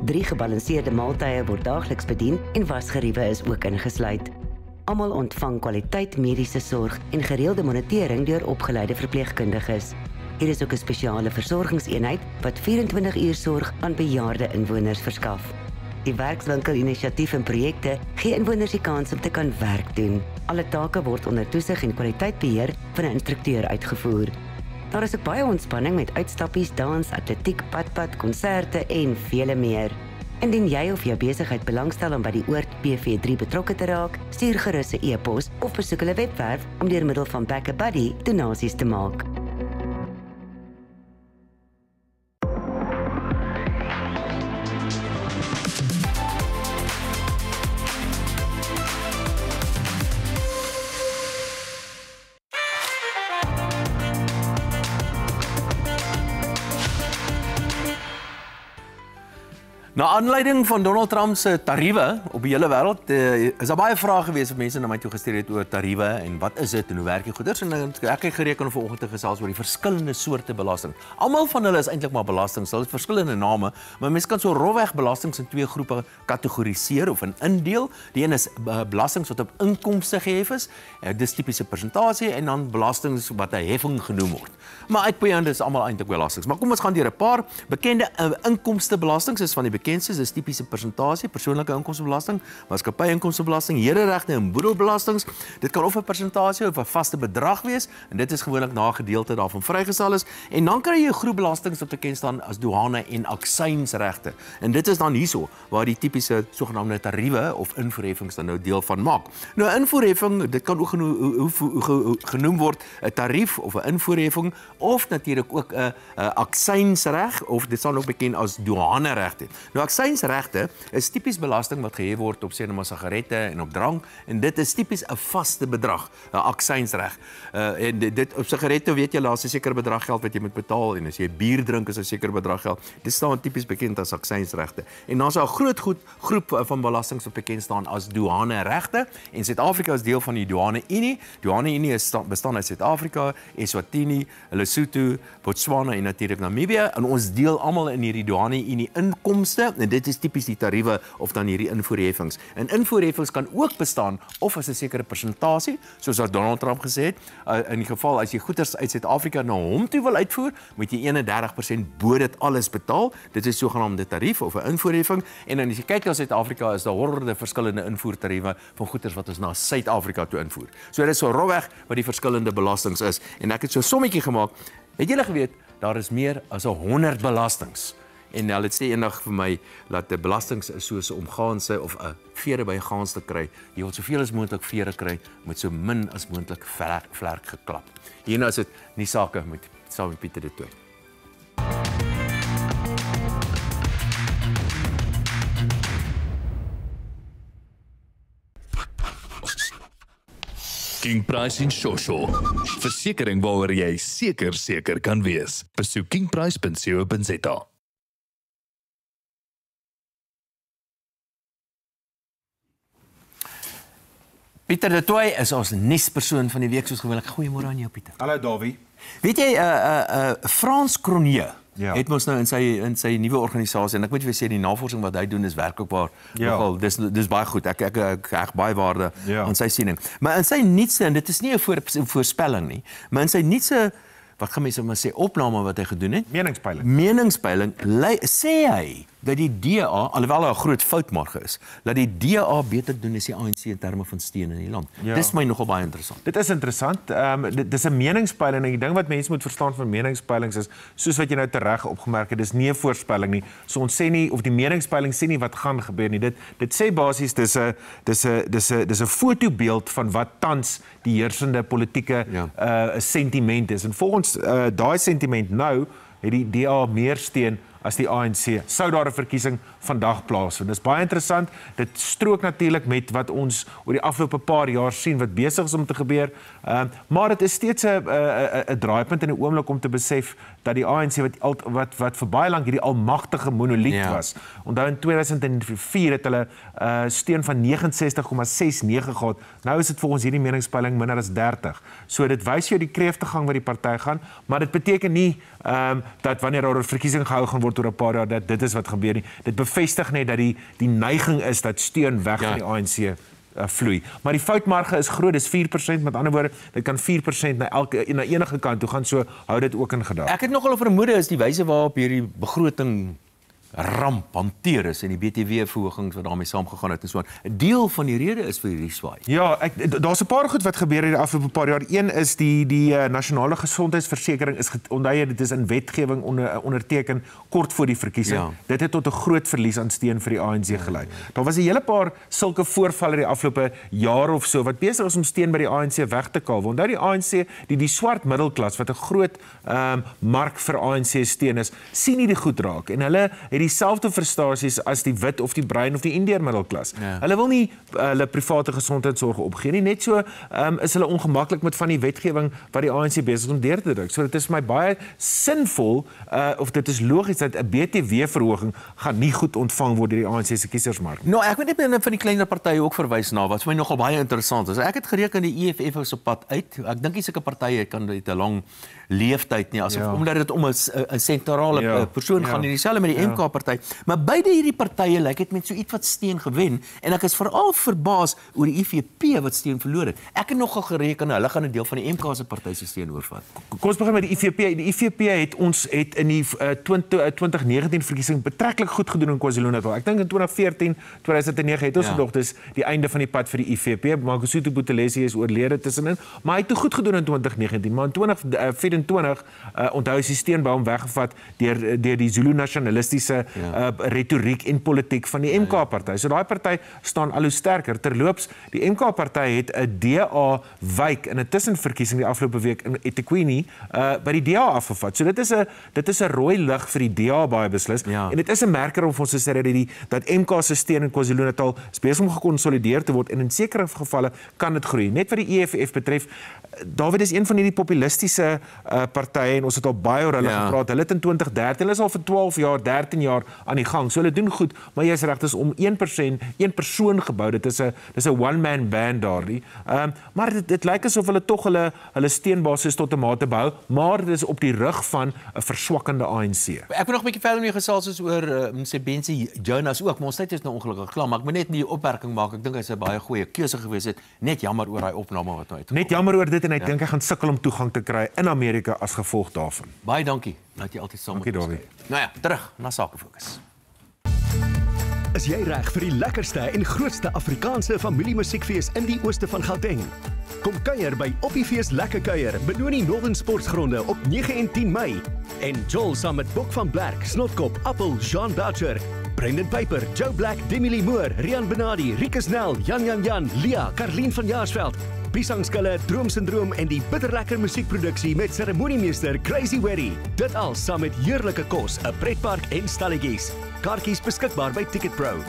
3 gebalanseerde maaltye word daagliks bedien en wasgeriewe is ook ingesluit. Almal ontvang kwaliteit mediese sorg en gereelde monitering deur opgeleide verpleegkundiges. Hier is ook 'n spesiale versorgingseenheid wat 24 uur sorg aan bejaarde inwoners verskaf. Die werkswinkel-inisiatief en projekte gee inwoners die kans om te kan werk doen. Alle take word onder toesig en kwaliteitbeheer van 'n instrukteur uitgevoer. Daar is ook baie ontspanning met uitstappies, dans, atletiek, padpad, konserte en vele meer. Indien jy of jou besigheid belangstel om by die Oord PV3 betrokke te raak, stuur gerus 'n e-pos of besoek hulle webwerf om deur middel van BackaBuddy donasies te maak. Na aanleiding van Donald Trump se tariewe op die hele wêreld, is daar baie vrae gewees wat mense na my toe gestuur het oor tariewe en wat is dit en hoe werk die goeders en ek het gereken om vanoggend te gesels oor die verskillende soorte belasting. Almal van hulle is eintlik maar belasting, hulle het verskillende name, maar mense kan so rofweg belastings in 2 groepe kategoriseer of indeel. Die een is belastings wat op inkomste gehef is, dis tipiese persentasie en dan belastings wat 'n heffing genoem word. Maar uitpunt is almal eintlik belastings. Maar kom ons gaan deur 'n paar bekende inkomstebelastings is van die bekendste is tipiese persentasie, persoonlike inkomstebelasting, maatskappy-inkomstebelasting, hereregte en boedelbelastings. Dit kan of 'n persentasie of 'n vaste bedrag wees en dit is gewoonlik na 'n gedeelte daarvan vrygestel is. En dan kry jy 'n groep belastings wat bekend staan as douane en aksiesregte. En dit is dan hierso waar die tipiese sogenaamde tariewe of invoerheffings dan nou deel van maak. Nou 'n invoerheffing, dit kan ook genoem word 'n tarief of 'n invoerheffing of natuurlik ook 'n aksiesreg of dit staan ook bekend as douaneregte. Nou aksiesregte is tipies belasting wat gehef word op sê net maar sigarette en op drank en dit is tipies 'n vaste bedrag, 'n aksiesreg. En dit op sigarette weet jy daar's 'n sekere bedrag geld wat jy moet betaal en as jy bier drink is 'n sekere bedrag geld. Dit staan tipies bekend as aksiesregte. En daar's 'n groep van belastings wat bekend staan as douaneregte en Suid-Afrika is deel van die douane-unie. Douane-unie bestaan uit Suid-Afrika, Eswatini, Lesotho, Botswana en natuurlik Namibië en ons deel almal in hierdie douane-unie inkomste en dit is tipies die tariewe of dan hierdie invoerheffings. En invoerheffings kan ook bestaan of as 'n sekere persentasie, soos wat Donald Trump gesê het, in die geval as jy goederes uit Suid-Afrika na hom toe wil uitvoer, moet jy 31% bo dit alles betaal. Dit is sogenaamde tarief of 'n invoerheffing en dan as jy kyk na Suid-Afrika is daar honderde verskillende invoertariewe van goederes wat ons na Suid-Afrika toe invoer. So dit is so rofweg wat die verskillende belastings is en ek het so 'n sommetjie gemaak. Het julle geweet daar is meer as 100 belastings? En hulle het sê eendag vir my dat 'n belastings is soos 'n omgaanse of 'n vere by 'n gaans te kry. Jy wil soveel as moontlik vere kry met so min as moontlik vlerk geklap. Hierna is dit nie sake met saam met Pieter de Tooy. King Price en Shosho. Versekering waaroor jy seker kan wees. Besoek kingprice.co.za. Pieter de Tooy is ons nuuspersoon van die week soos gewoonlik. Goeiemôre aan jou Pieter. Hallo Davie. Weet jy Frans Cronje het ons nou in sy nuwe organisasie en ek moet vir sê die navorsing wat hy doen is werklik waar nogal dis baie goed. Ek reg baie waarde aan sy siening. Maar in sy nuutste en dit is nie 'n voorspelling nie, maar in sy nuutste wat gaan mense maar sê opname wat hy gedoen het? Meningspeiling sê hy dat die DA, alhoewel 'n groot foutmarge is, dat die DA beter doen as die ANC in terme van steun in die land. Dis my nogal baie interessant. Dit is interessant. Dit is 'n meningspeiling en die ding wat mense moet verstaan van meningspeilings is, soos wat jy nou tereg opgemerk het, dis nie 'n voorspelling nie. So ons sê nie of die meningspeiling sê nie wat gaan gebeur nie. Dit sê basies dis 'n fotobeeld van wat tans die heersende politieke sentiment is. En volgens daai sentiment nou het die DA meer steun as die ANC. Sou daar 'n verkiesing vandag plaasvind. Dis baie interessant. Dit strook natuurlik met wat ons oor die afgelope paar jaar sien wat besig is om te gebeur. Maar dit is steeds 'n draaipunt in 'n oomblik om te besef dat die ANC wat vir baie lank hierdie almagtige monoliet was. Onthou in 2004 het hulle steun van 69,69 gehad. Nou is dit volgens hierdie meningspeiling minder as 30. So dit wys jou die kreeftegang wat die party gaan, maar dit beteken nie dat wanneer daar 'n verkiesing gehou gaan word oor 'n paar jaar dat dit is wat gebeur nie. Dit bevestig net dat die neiging is dat steun weg van die ANC vloei. Maar die foutmarge is groot, dis 4%, met ander woorde, dit kan 4% na enige kant toe gaan, so hou dit ook in gedagte. Ek het nogal 'n vermoede is die wyse waarop hierdie begroting ramp hanteer is en die BTW-verhoging wat daarmee saamgegaan het en so aan. 'n Deel van die rede is vir hierdie swaai. Ja, daar's 'n paar goed wat gebeur het die afgelope paar jaar. Een is die nasionale gesondheidsversekering is onthou dit is in wetgewing onderteken kort voor die verkiesing. Ja. Dit het tot 'n groot verlies aan steun vir die ANC gelei. Daar was 'n hele paar sulke voorvalle die afgelope jaar of so wat besig is om steun by die ANC weg te kaal. Onthou die ANC, die swart middelklas wat 'n groot mark vir ANC steun is, sien nie die goed raak en hulle het dieselfde frustasies as die wit of die bruin of die Indiër middelklas. Hulle wil nie hulle private gesondheidsorg opgee nie. Net so is hulle ongemaklik met van die wetgewing wat die ANC besig is om deur te druk. So dit is vir my baie sinvol of dit is logies dat 'n BTW-verhoging gaan nie goed ontvang word deur die ANC se kiesersmark. Nou, ek wil net van die kleiner partye ook verwys na wat vir my nogal baie interessant is. Ek het gereken die EFF is op pad uit. Ek dink nie sulke partye kan dit 'n lang leeftyd nie omdat dit om 'n sentrale persoon gaan en dieselfde met die MK-party. Maar beide hierdie partye lyk dit met so iets wat steun gewen en ek is veral verbaas oor die IFP wat steun verloor het. Ek het nogal gereken hulle gaan 'n deel van die MK se party se steun oorvat. Kom ons begin met die IFP. Die IFP het in die 2019 verkiesing betreklik goed gedoen in KwaZulu-Natal. Ek dink in 2014, 2009 het ons gedog dis die einde van die pad vir die IFP. Mangosuthu Buthelezi is oorlede tussenin, maar hy het goed gedoen in 2019, maar in 2024 onthou is die steun by hom weggevat deur die Zulu nasionalistiese retoriek en politiek van die MK-party. So daai party staan al hoe sterker. Terloops, die MK-party het 'n DA-wyk in 'n tussenverkiesing die afgelope week in eThekwini by die DA afgevat. So dit is 'n rooi lig vir die DA baie beslis. En dit is 'n merker om ons te sê dat MK se steun in KwaZulu-Natal besig om gekonsolideer te word en in sekere gevalle kan dit groei. Net wat die EFF betref, David is een van hierdie populistiese partye en ons het al baie oor hulle gepraat. Hulle het in 2013, hulle is al vir 12 jaar, 13 jaar aan die gang. So hulle doen goed, maar jy is reg, dis om een persoon gebou. Dit is 'n one-man band daardie. Maar dit lyk asof hulle tog hulle steunbasis tot 'n mate behou, maar dit is op die rug van 'n verswakkende ANC. Ek wil nog 'n bietjie verder mee gesels oor Msebenzi Jonas ook, maar ons tyd is nou ongelukkig klaar, maar ek moet net die opmerking maak. Ek dink hy's 'n baie goeie keuse gewees het. Net jammer oor daai opname wat nou uitgekom. Net jammer oor dit en ek dink hy gaan sukkel om toegang te kry in Amerika as gevolg daarvan. Baie dankie dat jy altyd saam met ons is. Nou ja, terug na Sake Fokus. Is jy reg vir die lekkerste en grootste Afrikaanse familiemusiekfees in die ooste van Gauteng? Kom kuier by Oppiefees Lekker Kuier, Benoni Northern Sportsgronde op 9 en 10 Mei. En Joel saam met Bok van Blerk, Snotkop, Appel, Jean Boucher, Brendan Piper, Joe Black, Demi Moore, Rian Benadi, Rikus Nel, Jan, Lia, Karlien van Jaarsveld, Piesangskille, Droomsyndroom en die bitterlekker musiekproduksie met seremoniemeester Crazy Weddy. Dit al saam met heerlike kos, 'n pretpark en stalletjies. Kaartjies beskikbaar by Ticketpro.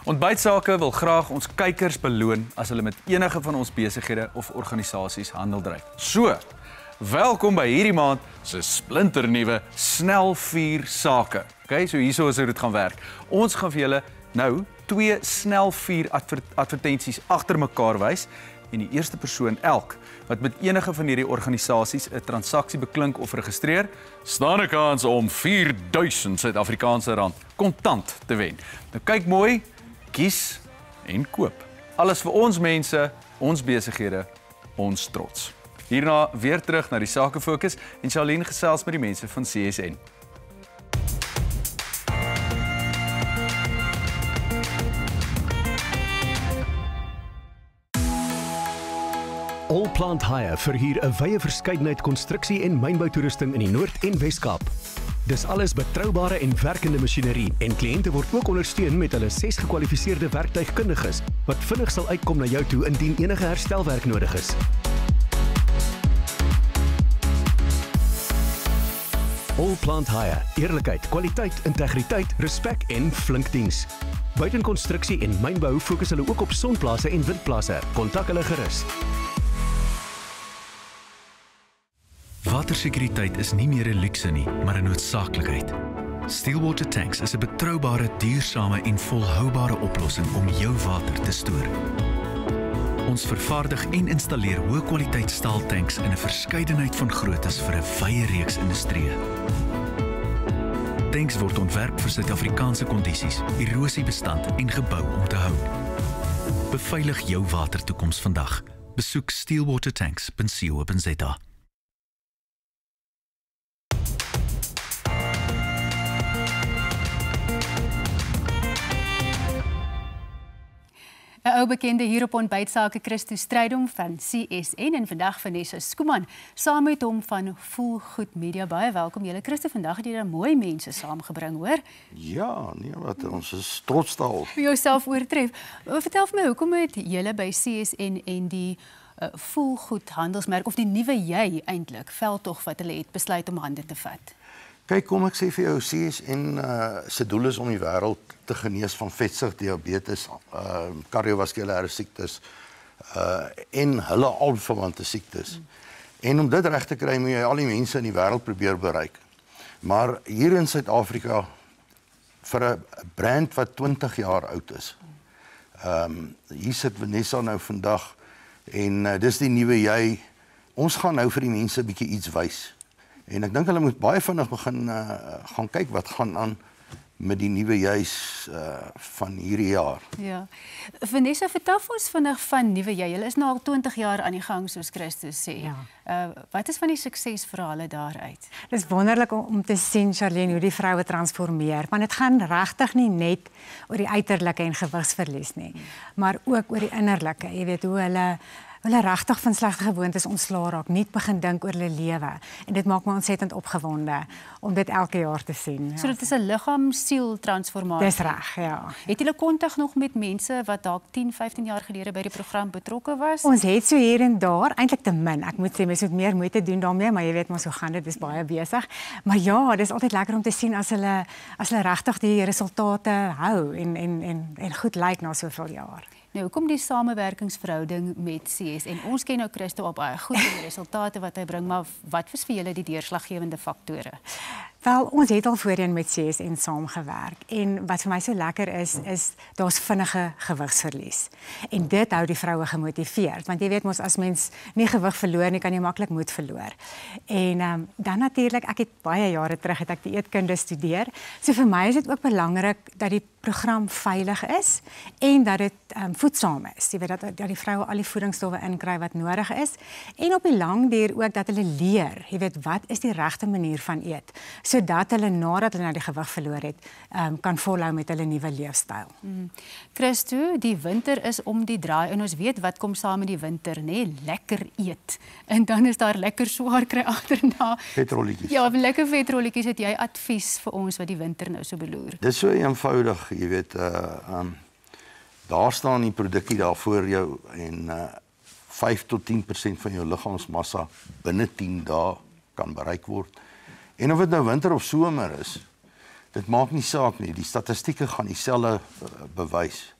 Ontbytsake wil graag ons kykers beloon as hulle met enige van ons besighede of organisasies handel dryf. So, welkom by hierdie maand se splinternuwe snelvuur sake. Okay, so hierso is hoe dit gaan werk. Ons gaan vir julle nou 2 snelvuur advertensies agter mekaar wys en die eerste persoon elk wat met enige van hierdie organisasies 'n transaksie beklink of registreer, staan 'n kans om R4000 Suid-Afrikaanse rand kontant te wen. Nou kyk mooi, kies en koop. Alles vir ons mense, ons besighede, ons trots. Hierna weer terug na die sakefokus en Charlene gesels met die mense van CSN. All Plant Hire verhuur 'n wye verskeidenheid konstruksie- en mynboutoerusting in die Noord- en Wes-Kaap. Dis alles betroubare en werkende masjinerie en kliënte word ook ondersteun met hulle 6 gekwalifiseerde werktuigkundiges wat vinnig sal uitkom na jou toe indien enige herstelwerk nodig is. All Plant Hire, eerlikheid, kwaliteit, integriteit, respek en flink diens. Buiten konstruksie en mynbou fokus hulle ook op sonplase en windplase. Kontak hulle gerus. Watersekuriteit is nie meer 'n luukse nie, maar 'n noodsaaklikheid. Stillwater Tanks is 'n betroubare, duursame en volhoubare oplossing om jou water te stoor. Ons vervaardig en installeer hoë-kwaliteit staaltanks in 'n verskeidenheid van groottes vir 'n wye reeks industrieë. Tanks word ontwerp vir Suid-Afrikaanse kondisies, erosiebestand en gebou om te hou. Beveilig jou watertoekoms vandag. Besoek steelwatertanks.co.za. 'n Ou bekende hier op Ontbytsake, Christo Strydom van CSN en vandag Vanessa Skuman saam met hom van Voel Goed Media. Baie welkom julle. Christo, vandag het jy daar mooi mense saamgebring, hoor? Ja, nee, wat ons is trots daarop. Jouself oortref. Vertel vir my, hoekom het julle by CSN en die Voel Goed handelsmerk of die nuwe jy eintlik veldtog wat hulle het besluit om hande te vat? Kyk, kom ek sê vir jou, CSN se doel is om die wêreld te genees van vetsug, diabetes, kardiovaskulêre siektes en hulle alverwante siektes. En om dit reg te kry, moet jy al die mense in die wêreld probeer bereik. Maar hier in Suid-Afrika vir 'n brand wat 20 jaar oud is. Hier sit Vanessa nou vandag en dis die nuwe jy. Ons gaan nou vir die mense 'n bietjie iets wys. En ek dink hulle moet baie vinnig begin gaan kyk wat gaan aan met die nuwe juis van hierdie jaar. Ja. Vanessa, vertel ons vinnig van nuwe jy. Julle is nou al 20 jaar aan die gang, soos Christus sê. Ja. Wat is van die suksesverhale daaruit? Dit is wonderlik om te sien, Charlene, hoe die vroue transformeer. Want dit gaan regtig nie net oor die uiterlike en gewigsverlies nie, maar ook oor die innerlike. Jy weet hoe hulle regtig van slegte gewoontes ontslae raak, nie begin dink oor hulle lewe. En dit maak my ontsettend opgewonde om dit elke jaar te sien. Ja. So dit is 'n liggaam-siel transformasie. Dis reg, ja. Het julle kontak nog met mense wat dalk 10, 15 jaar gelede by die program betrokke was? Ons het so hier en daar, eintlik te min. Ek moet sê mense moet meer moeite doen daarmee, maar jy weet mos hoe gaan dit, dis baie besig. Maar ja, dis altyd lekker om te sien as hulle regtig die resultate hou en goed lyk na soveel jaar. Nou, hoekom die samewerkingsverhouding met CSN? Ons ken nou Christo al baie goed en die resultate wat hy bring, maar wat was vir julle die deurslaggewende faktore? Wel, ons het al voorheen met CSN saamgewerk en wat vir my so lekker is daar's vinnige gewigsverlies. En dit hou die vroue gemotiveerd, want jy weet mos as mens nie gewig verloor nie, kan jy maklik moed verloor. En dan natuurlik, ek het baie jare terug het ek dieetkunde studeer. So vir my is dit ook belangrik dat die program veilig is en dat dit voedsaam is. Jy weet dat die vroue al die voedingsstowwe inkry wat nodig is en op die lang duur ook dat hulle leer, jy weet wat is die regte manier van eet, sodat hulle nadat hulle nou die gewig verloor het, kan volhou met hulle nuwe leefstyl. Christo, die winter is om die draai en ons weet wat kom saam met die winter, nê? Lekker eet. En dan is daar lekker swaar kry agterna. Vetrolletjies. Ja, lekker vetrolletjies. Het jy advies vir ons wat die winter nou so beloer? Dis so eenvoudig, jy weet, daar staan die produkkie daar voor jou en 5 tot 10% van jou liggaamsmassa binne 10 dae kan bereik word. En of dit nou winter of somer is, dit maak nie saak nie. Die statistieke gaan dieselfde bewys.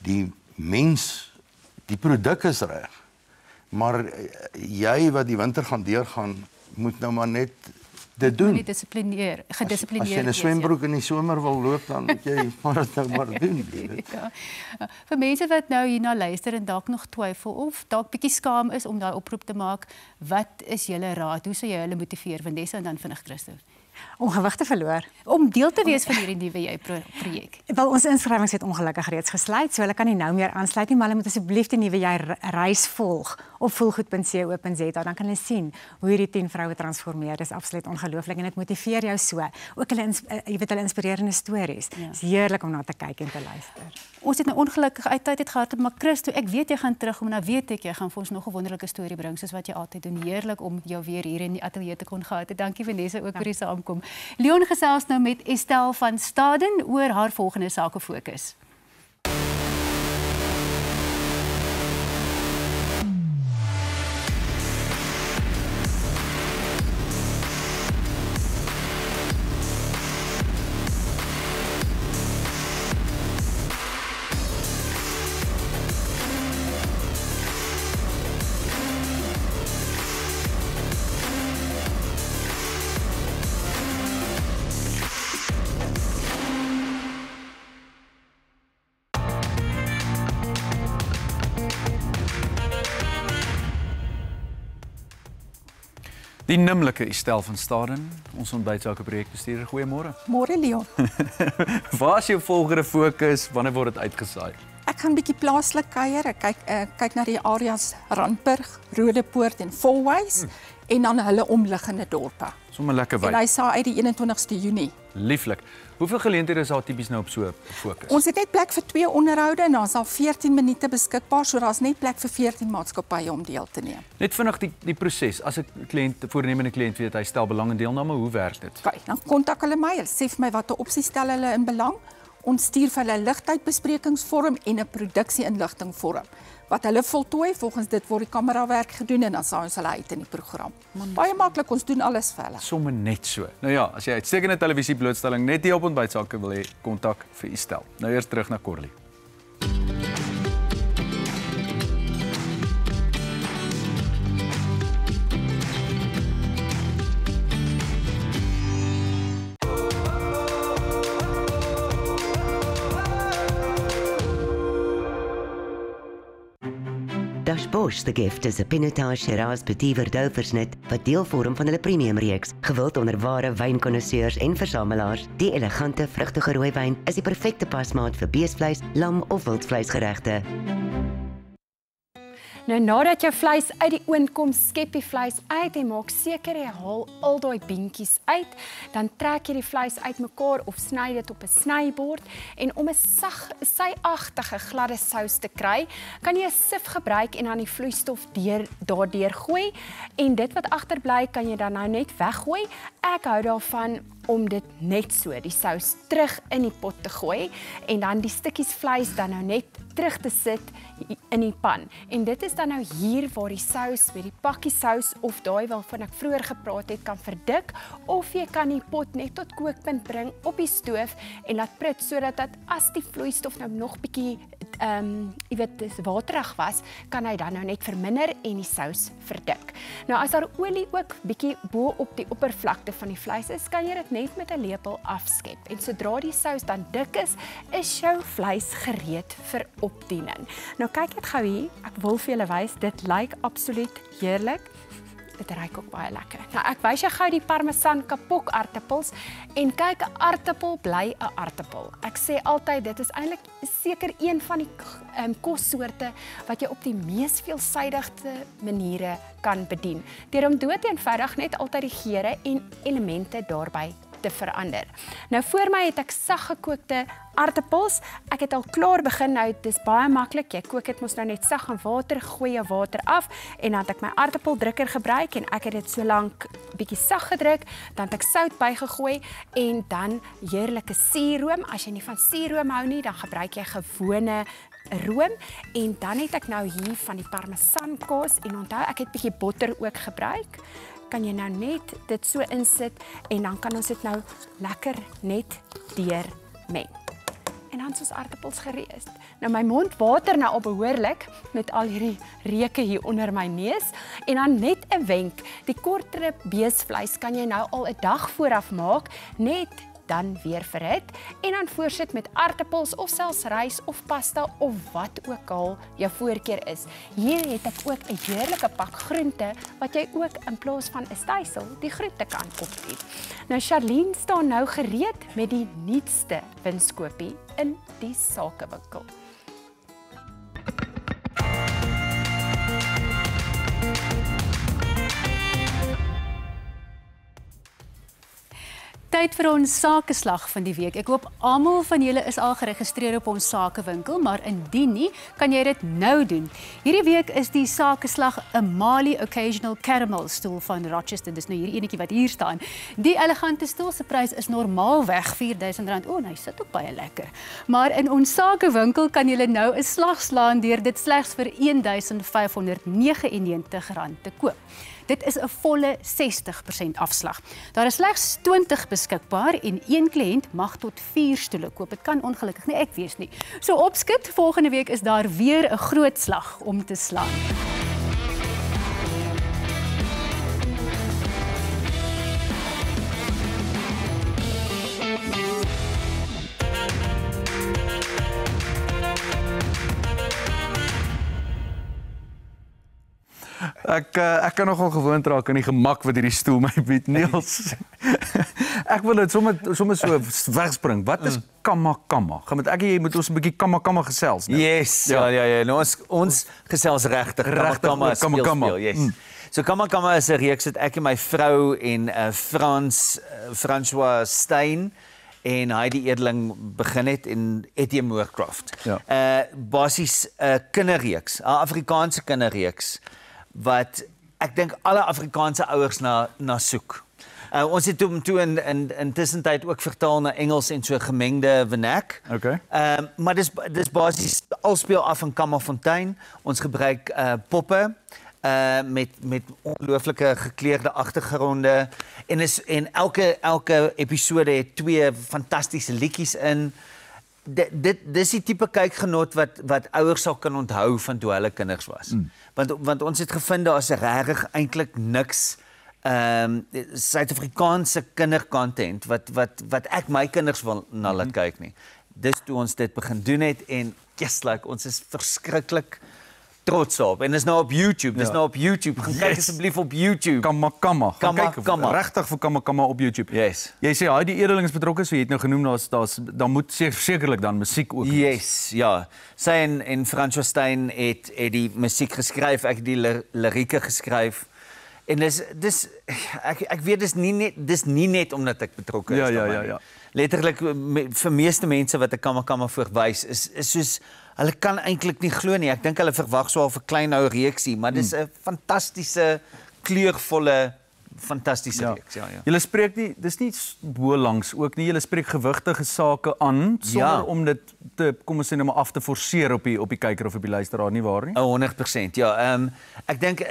Die mens, die produk is reg. Maar jy wat die winter gaan deurgaan, moet nou maar net dit doen. Nie gedissiplineer. As jy 'n swembroek in die somer wil loop, dan moet jy maar dit nou maar doen. Ja. Vir mense wat nou hierna luister en dalk nog twyfel of dalk bietjie skaam is om daai oproep te maak, wat is julle raad? Hoe sou jy hulle motiveer? Vanessa en dan vinnig Christo. Om gewig te verloor. Om deel te wees van hierdie nuwe jy-projek. Wel, ons inskrywings het ongelukkig reeds gesluit, so hulle kan nie nou meer aansluit nie, maar hulle moet asseblief die nuwe jy-reis volg op voelgoed.co.za, dan kan hulle sien hoe hierdie 10 vroue transformeer. Dis absoluut ongelooflik en dit motiveer jou so. Ook hulle inspirerende stories. Ja. Dis heerlik om na te kyk en te luister. Ons het nou ongelukkig uit tyd gehad, maar Christo, ek weet jy gaan terugkom, nou weet ek jy gaan vir ons nog 'n wonderlike storie bring, soos wat jy altyd doen. Heerlik om jou weer hier in die ateljee te kon gehad het. Dankie Vanessa ook vir die saamkom. Leon gesels nou met Estelle van Staden oor haar volgende sake fokus. Die nimmerlike Estelle van Staden, ons ontbytsake projekbestuurder. Goeiemôre. Môre Leon. Waar is jou volgende fokus? Wanneer word dit uitgesaai? Ek gaan bietjie plaaslik kuier. Ek kyk na die areas Randburg, Rodepoort en Volwys en dan hulle omliggende dorpe. Sommige lekker wyd. En hy saai uit die 21ste Junie. Lieflik. Hoeveel geleenthede is daar tipies nou op so fokus? Ons het net plek vir 2 onderhoude en daar's al 14 minute beskikbaar, so daar's net plek vir 14 maatskappye om deel te neem. Net vinnig die proses. As 'n voornemende kliënt weet hy stel belang in deelname, hoe werk dit? Okay, dan kontak hulle my. Hulle sê vir my watter opsie stel hulle in belang. Ons stuur vir hulle 'n ligtydbesprekingsvorm en 'n produksie-inligtingvorm. Wat hulle voltooi, volgens dit word die kamerawerk gedoen en dan saai ons hulle uit in die program. Baie maklik, ons doen alles vir hulle. Somme net so. Nou ja, as jy uitstekende televisie blootstelling net hier op ontbytsake wil hê, kontak vir Estelle. Nou eers terug na Corlie. Das Bosch The Gift is 'n Pinotage Shiraz Petit Verdot versnit wat deel vorm van hulle premiumreeks, gewild onder ware wynkonnoisseurs en versamelaars. Die elegante, vrugtige rooiwyn is die perfekte pasmaat vir beesvleis, lam of wildvleisgeregte. Nou nadat jou vleis uit die oond kom, skep die vleis uit en maak seker jy haal al daai beentjies uit. Dan trek jy die vleis uitmekaar of sny dit op 'n snybord en om 'n syagtige gladde sous te kry, kan jy 'n sif gebruik en dan die vloeistof daardeur gooi en dit wat agterbly kan jy dan nou net weggooi. Ek hou daarvan om dit net so, die sous terug in die pot te gooi en dan die stukkies vleis dan nou net terug te sit in die pan. En dit is dan nou hier waar die sous met die pakkie sous of daai waarvan ek vroeër gepraat het kan verdik, of jy kan die pot net tot kookpunt bring op die stoof en laat prut sodat dat as die vloeistof nou nog bietjie waterig was, kan hy dan nou net verminder en die sous verdik. Nou as daar olie ook bietjie bo op die oppervlakte van die vleis is, kan jy dit net met 'n lepel afskep. En sodra die sous dan dik is jou vleis gereed vir opdiening. Nou kyk net gou hier, ek wil vir julle wys, dit lyk absoluut heerlik. Dit ruik ook baie lekker. Nou ek wys jou gou die parmesan kapok aartappels en kyk, 'n aartappel bly 'n aartappel. Ek sê altyd dit is eintlik seker een van die kossoorte wat jy op die mees veelsidigste maniere kan bedien. Deur om dood eenvoudig net altyd die geure en elemente daarbey te verander. Nou voor my het ek sag gekookte aartappels. Ek het al klaar begin, nou dis baie maklik. Jy kook dit mos nou net sag in water, gooi jy water af en dan het ek my aartappeldrukker gebruik en ek het dit so lank bietjie sag gedruk, dan het ek sout bygegooi en dan heerlike suurroom. As jy nie van suurroom hou nie, dan gebruik jy gewone room en dan het ek nou hier van die parmesan kaas en onthou ek het 'n bietjie botter ook gebruik. Kan jy nou net dit so insit en dan kan ons dit nou lekker net deur meng. En dan is ons aardappels gereed. Nou my mond water nou op behoorlik met al hierdie reuke hier onder my neus en dan net 'n wenk, die kortrib beesvleis kan jy nou al 'n dag vooraf maak, net dan weer verhit en dan voorsit met aardappels of selfs rys of pasta of wat ook al jou voorkeur is. Hier het ek ook 'n heerlike pak groente wat jy ook in plaas van 'n stysel die groente kan opdien. Nou Charlene staan nou gereed met die nuutste winskoopie in die sakewinkel. Tyd vir ons sakeslag van die week. Ek hoop almal van julle is al geregistreer op ons sakewinkel, maar indien nie, kan jy dit nou doen. Hierdie week is die sakeslag 'n Mali Occasional Caramel stoel van Rochester. Dis nou hierdie enetjie wat hier staan. Die elegante stoel se prys is normaalweg R4000. O, hy sit ook baie lekker. Maar in ons sakewinkel kan jy nou 'n slag slaan deur dit slegs vir R1599 te koop. Dit is 'n volle 60% afslag. Daar is slegs 20 beskikbaar en een kliënt mag tot 4 stoele koop. Dit kan ongelukkig nie ek wees nie. So opskit, volgende week is daar weer 'n groot slag om te slaan. Ek kan nogal gewoond raak aan die gemak wat hierdie stoel my bied, Niels. Ek wil dit sommer so wegspring. Wat is kamma? Gaan met ek en jy moet ons 'n bietjie kamma gesels, né? Yes, ja. Nou ons gesels regtig. Kamma. Yes. So kamma is 'n reeks wat ek en my vrou en François Steyn en Heidi Edeling begin het en Etienne Moorcroft. Ja. Basies 'n kinderreeks, 'n Afrikaanse kinderreeks wat ek dink alle Afrikaanse ouers na soek. Ons het hom toe in tussentyd ook vertaal na Engels en so gemengde vernac. Okay. Maar dis basies alspeel af in Kammerfontein. Ons gebruik poppe met ongelooflike gekleurde agtergronde en elke episode het 2 fantastiese liedjies in. Dis die tipe kykgenot wat ouers sal kan onthou van toe hulle kinders was. Want ons het gevind daar is regtig eintlik niks Suid-Afrikaanse kindercontent wat ek my kinders wil na laat kyk nie. Dis toe ons dit begin doen het en ons is verskriklik trots op. En dis nou op YouTube. Dis nou op YouTube. Gaan kyk asseblief op YouTube. Kamma. Gaan kyk regtig vir kamma op YouTube. Yes. Jy sê hy die Edeling is betrokke, so jy het nou genoem dan moet sekerlik dan musiek ook. Yes, ja. Sy en François Steyn het die musiek geskryf, ek het die lirieke geskryf. En dis ek weet dis nie net omdat ek betrokke is daarmee. Ja. Letterlik vir meeste mense wat 'n kamma voorwys is soos hulle kan eintlik nie glo nie. Ek dink hulle verwag so 'n klein ou reeksie, maar dis 'n fantastiese kleurvolle fantastiese reeks. Ja. Julle spreek nie, dis nie bo langs ook nie. Julle spreek gewigtige sake aan sonder om dit te kom ons sê nou maar af te forceer op die kyker of op die luisteraar, nie waar nie? 100%. Ja, ek dink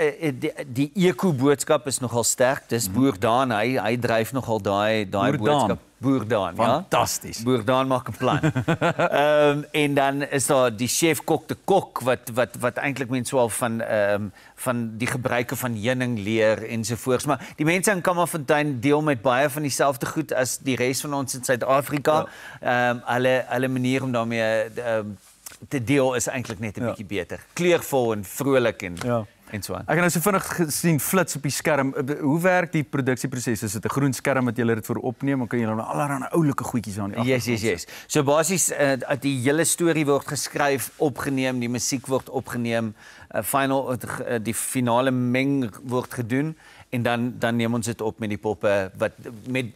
die eko-boodskap is nogal sterk. Dis Boerdaan, hy dryf nogal daai boodskap. Boerdaan, ja. Fantasties. Boerdaan maak 'n plan. En dan is daar die chef-kok de kok wat eintlik mense so al van die gebruike van heuning leer ensovoorts. Maar die mense in Kammerfontein deel met baie van dieselfde goed as die res van ons in Suid-Afrika. Hulle manier om daarmee te deel is eintlik net 'n bietjie beter. Kleurvol en vrolik en so aan. Ek het nou so vinnig gesien flits op die skerm. Hoe werk die produksieproses? Is dit 'n groen skerm wat jy dit voor opneem? Dan kan jy nou allerlei oulike goedjies aan die agtergrond. Yes. So basies die hele storie word geskryf, opgeneem, die musiek word opgeneem, die finale meng word gedoen en dan neem ons dit op met die poppe wat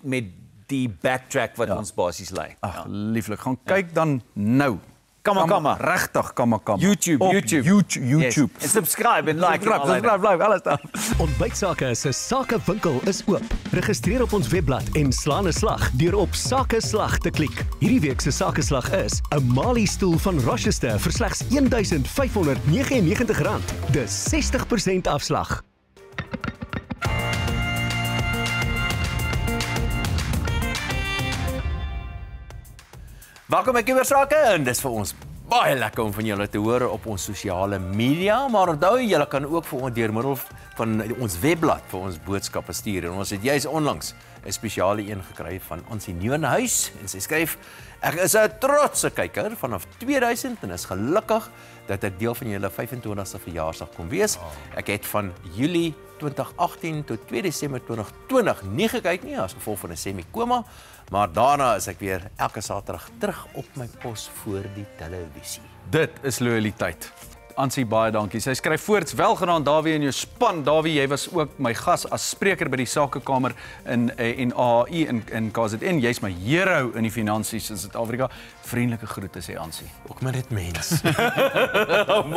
met die backtrack wat ons basies lei. Ag, lieflik. Gaan kyk dan nou. Kamma. Regtig kamma. YouTube. YouTube. Yes. En subscribe en like. Subscribe, alles daar. Ontbytsake se sakewinkel is oop. Registreer op ons webblad en slaan 'n slag deur op Sakeslag te klik. Hierdie week se Sakeslag is 'n Mali stoel van Rochester vir slegs R1599. Dis 60% afslag. Welkom by Kubersake en dis vir ons baie lekker om van julle te hoor op ons sosiale media, maar onthou julle kan ook vir ons deur middel van ons webblad vir ons boodskappe stuur en ons het juis onlangs 'n spesiale een gekry van Ansie Nieuwenhuis en sy skryf: "Ek is 'n trotse kyker vanaf 2000 en is gelukkig dat ek deel van julle 25ste verjaarsdag kon wees. Ek het van Julie 2018 tot 2 Desember 2020 nie gekyk nie as gevolg van 'n semikoma, maar daarna is ek weer elke Saterdag terug op my pos voor die televisie." Dit is loyaliteit. Ansie, baie dankie. Sy skryf voorts: "Welgenaamd Dawie en jou span. Dawie, jy was ook my gas as spreker by die Sakekamer in AAI in KZN. Jy's my hero in die finansies in Suid-Afrika. Vriendelike groete," sê Ansie. Ook maar net mens.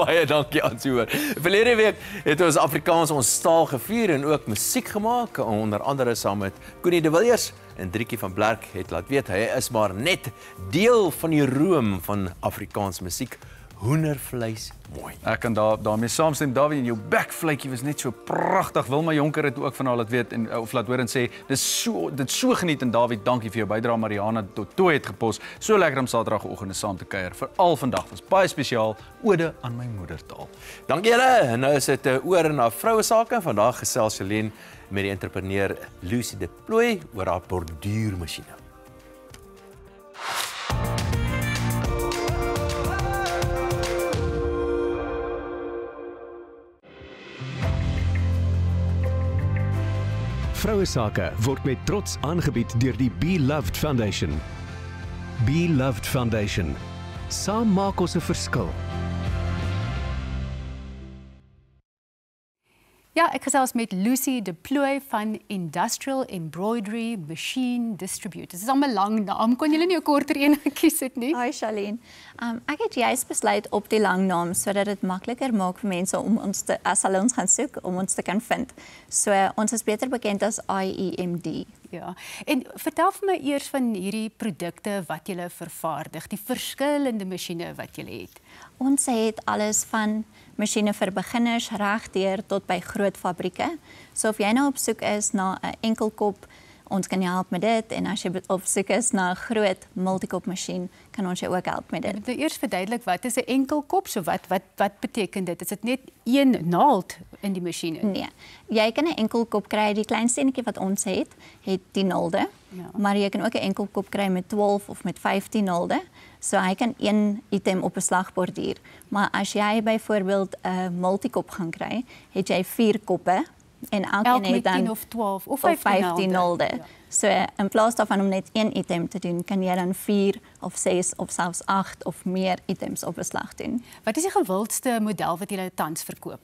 Baie dankie Ansie hoor. Verlede week het ons Afrikaans ons taal gevier en ook musiek gemaak, onder andere saam met Koenie de Villiers. En Driekie van Blerk het laat weet hy is maar net deel van die room van Afrikaans musiek. Hoendervleis mooi. Ek kan daarmee saamstem. Dawie, en jou bekvletjie was net so pragtig. Wilma Jonker het ook van haar laat weet en of laat hoor en sê dit so geniet en Dawie, dankie vir jou bydrae. Mariana Totoy het gepos. So lekker om Saterdagoggend saam te kuier. Veral vandag was baie spesiaal, ode aan my moedertaal. Dankie julle. En nou is dit oor na vroue sake. Vandag gesels Helene met die entrepreneur Lucy de Plooi oor haar borduurmasjiene. Vroue Sake word met trots aangebied deur die Be Loved Foundation. Be Loved Foundation. Saam maak ons 'n verskil. Ja, ek gesels met Lucy de Plooi van Industrial Embroidery Machine Distributors. Dit is al 'n lang naam. Kon julle nie 'n korter een gekies het nie? Hi Charlene. Ek het juist besluit op die lang naam sodat dit makliker maak vir mense om ons te as hulle ons gaan soek om ons te kan vind. So ons is beter bekend as IEMD. Ja. En vertel vir my eers van hierdie produkte wat julle vervaardig, die verskillende masjiene wat julle het. Ons het alles van masjiene vir beginners regdeur tot by groot fabrieke. So of jy nou op soek is na 'n enkelkop, ons kan jou help met dit, en as jy op soek is na 'n groot multikop masjien, kan ons jou ook help met dit. Moet nou eers verduidelik wat is 'n enkelkop? So wat beteken dit? Is dit net een naald in die masjiene? Nee. Jy kan 'n enkelkop kry, die klein steentjie wat ons het die naalde. Ja. Maar jy kan ook 'n enkelkop kry met 12 of met 15 naalde. So hy kan een item op 'n slag borduur. Maar as jy byvoorbeeld 'n multikop gaan kry, het jy 4 koppe en elkeen het dan 10 of 12 of 15 naalde. Ja. So in plaas daarvan om net een item te doen, kan jy dan 4 of 6 of selfs 8 of meer items op 'n slag doen. Wat is die gewildste model wat julle tans verkoop?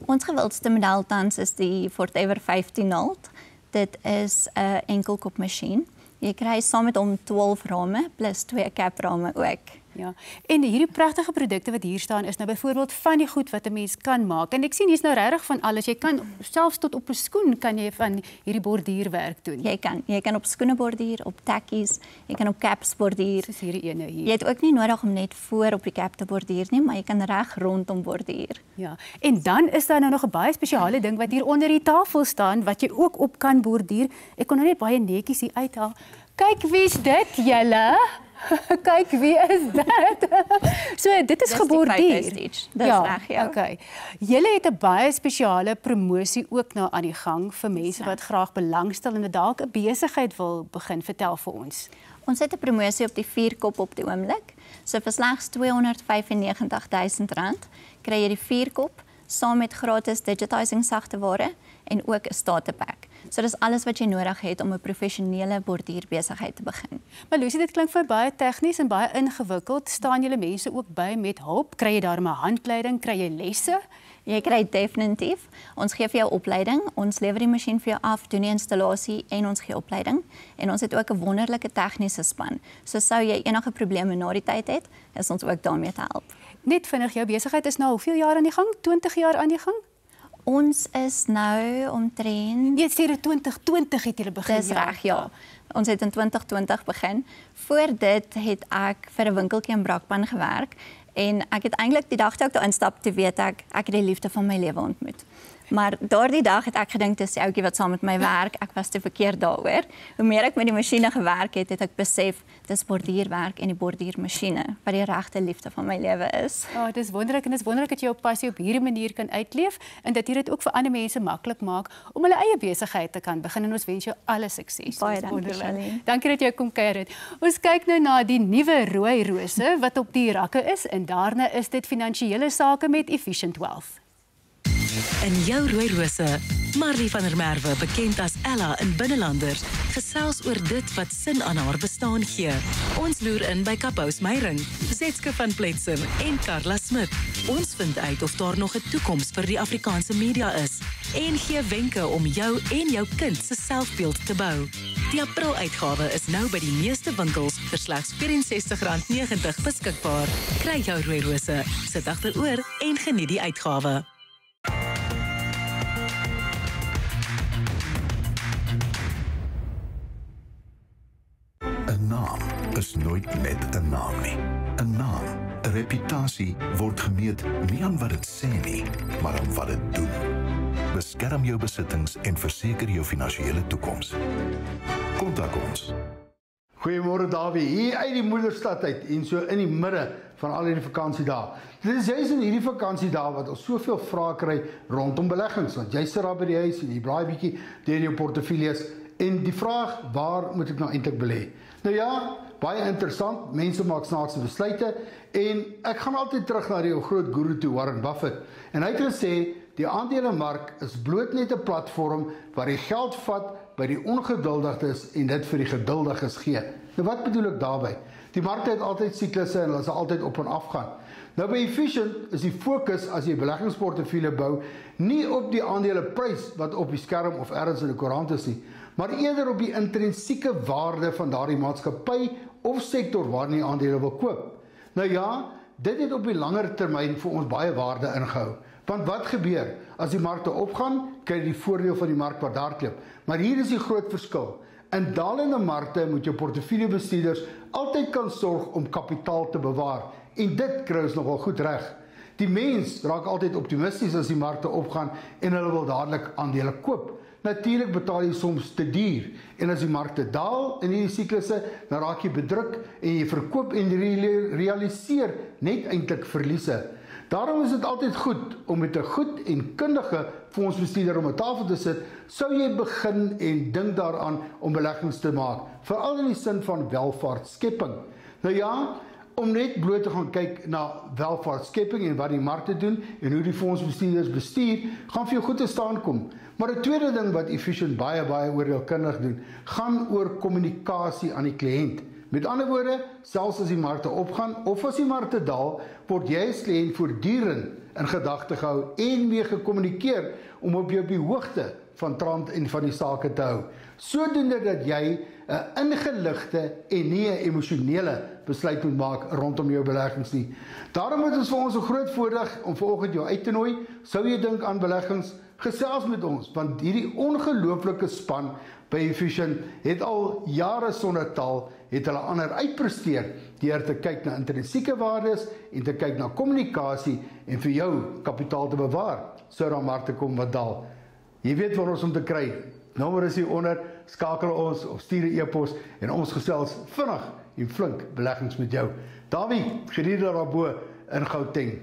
Ons gewildste model tans is die Fortever 15 naald. Dit is 'n enkelkop masjien. Jy kry saam met hom 12 rame plus 2 caprame ook. Ja. En hierdie pragtige produkte wat hier staan is nou byvoorbeeld van die goed wat 'n mens kan maak. En ek sien hier's nou regtig van alles. Jy kan selfs tot op 'n skoen kan jy van hierdie borduurwerk doen. Jy kan op skoene borduur, op tekkies, jy kan op caps borduur. Dis hierdie ene hier. Jy het ook nie nodig om net voor op die cap te borduur nie, maar jy kan reg rondom borduur. Ja. En dan is daar nou nog 'n baie spesiale ding wat hier onder die tafel staan wat jy ook op kan borduur. Ek kon nou net baie netjies hier uithaal. Kyk wie's dit julle? Kyk wie is dit? So dit is geborduur. Dis reg, ja. Okay. Julle het 'n baie spesiale promosie ook nou aan die gang vir mense wat graag belangstel en dalk 'n besigheid wil begin. Vertel vir ons. Ons het 'n promosie op die 4 kop op die oomblik. So vir slegs R295.000 kry jy die 4 kop saam met gratis digitizing sagteware en ook 'n starter pack. So dis alles wat jy nodig het om 'n professionele borduurbesigheid te begin. Maar Lucy, dit klink vir baie tegnies en baie ingewikkeld. Staan julle mense ook by met hulp? Kry jy daar 'n handleiding? Kry jy lesse? Jy kry definitief. Ons gee vir jou opleiding, ons lewer die masjien vir jou af, doen die installasie en ons gee opleiding. En ons het ook 'n wonderlike tegniese span. So sou jy enige probleme na die tyd het, is ons ook daarmee te help. Net vinnig, jou besigheid is nou hoeveel jaar aan die gang? 20 jaar aan die gang? Ons is nou omtrent... Jy sê 2020 het julle begin. Dis reg, ja. Ons het in 2020 begin. Voor dit het ek vir 'n winkeltjie in Brakpan gewerk en ek het eintlik die dag toe ek daar instap te weet ek het die liefde van my lewe ontmoet. Maar daardie dag het ek gedink dis die ouetjie wat saam met my werk, ek was te verkeerd daaroor. Hoe meer ek met die masjiene gewerk het, het ek besef dis bordierwerk en die bordiermasjiene wat die regte liefde van my lewe is. Ja, dis wonderlik en dis wonderlik dat jy jou passie op hierdie manier kan uitleef en dat jy dit ook vir ander mense maklik maak om hulle eie besigheid te kan begin en ons wens jou alle sukses. Baie dankie, Charlene. Dankie dat jy kom kuier het. Ons kyk nou na die nuwe rooi rose wat op die rakke is en daarna is dit finansiële sake met Efficient Wealth. In jou rooi rose, Marley van der Merwe, bekend as Ella in Binnelanders, gesels oor dit wat sin aan haar bestaan gee. Ons loer in by Kapous Meyring, Zetske van Pletsen en Carla Smit. Ons vind uit of daar nog 'n toekoms vir die Afrikaanse media is en gee wenke om jou en jou kind se selfbeeld te bou. Die April-uitgawe is nou by die meeste winkels vir slegs R64.90 beskikbaar. Kry jou rooi rose, sit agteroor en geniet die uitgawe. Naam is nooit net 'n naam nie. 'n Naam, 'n reputasie word gemeet nie aan wat dit sê nie, maar aan wat dit doen. Beskerm jou besittings en verseker jou finansiële toekoms. Kontak ons. Goeiemôre Dawie, hier uit die moederstad uit en so in die midde van al hierdie vakansiedae. Dit is juist in hierdie vakansiedae wat ons soveel vrae kry rondom beleggings, want jy sit daar by die huis en jy braai bietjie deur jou portefeuilles en die vraag, waar moet ek nou eintlik belê? Nou ja, baie interessant, mense maak snaakse besluite en ek gaan altyd terug na die groot guru toe, Warren Buffett. En hy het gesê, die aandelemark is bloot net 'n platform waar jy geld vat by die ongeduldiges en dit vir die geduldiges gee. Nou wat bedoel ek daarby? Die markte het altyd siklusse en hulle sal altyd op en af gaan. Nou by Efficient is die fokus as jy beleggingsportefeulje bou nie op die aandeleprys wat op die skerm of ergens in die koerant is nie, maar eerder op die intrinsieke waarde van daardie maatskappy of sektor waarin jy aandele wil koop. Nou ja, dit het op die langer termyn vir ons baie waarde ingehou. Want wat gebeur? As die markte opgaan, kry jy die voordeel van die mark wat hardloop. Maar hier is die groot verskil. In dalende markte moet jou portefeuljebestuurders altyd kan sorg om kapitaal te bewaar. En dit kry ons nogal goed reg. Die mens raak altyd optimisties as die markte opgaan en hulle wil dadelik aandele koop. Natuurlik betaal jy soms te duur en as die markte daal in hierdie siklusse, dan raak jy bedruk en jy verkoop en realiseer net eintlik verliese. Daarom is dit altyd goed om met 'n goed en kundige fondsbestuurder om 'n tafel te sit, sou jy begin en dink daaraan om beleggings te maak, veral in die sin van welvaartskepping. Nou ja, om net bloot te gaan kyk na welvaartskepping en wat die markte doen en hoe die fondsbestuurders bestuur, gaan vir jou goed te staan kom. Maar 'n tweede ding wat Efficient baie oordeelkundig doen, gaan oor kommunikasie aan die kliënt. Met ander woorde, selfs as die markte opgaan of as die markte daal, word jy as kliënt voortdurend in gedagte gehou en mee gekommunikeer om op die hoogte van trant en van die sake te hou. Sodoende dat jy 'n ingeligte en nie 'n emosionele besluit moet maak rondom jou beleggings nie. Daarom het ons vir ons 'n groot voordeel om vanoggend jou uit te nooi. Sou jy dink aan beleggings, gesels met ons, want hierdie ongelooflike span by Efficient het al jare sonder taal, het hulle ander uitpresteer deur te kyk na intrinsieke waardes en te kyk na kommunikasie en vir jou kapitaal te bewaar, sou daar markte kom wat daal. Jy weet waar ons om te kry. Nommer is hier onder, skakel ons of stuur 'n e-pos en ons gesels vinnig en flink beleggings met jou. Dawie, geniet daarbo in Gauteng.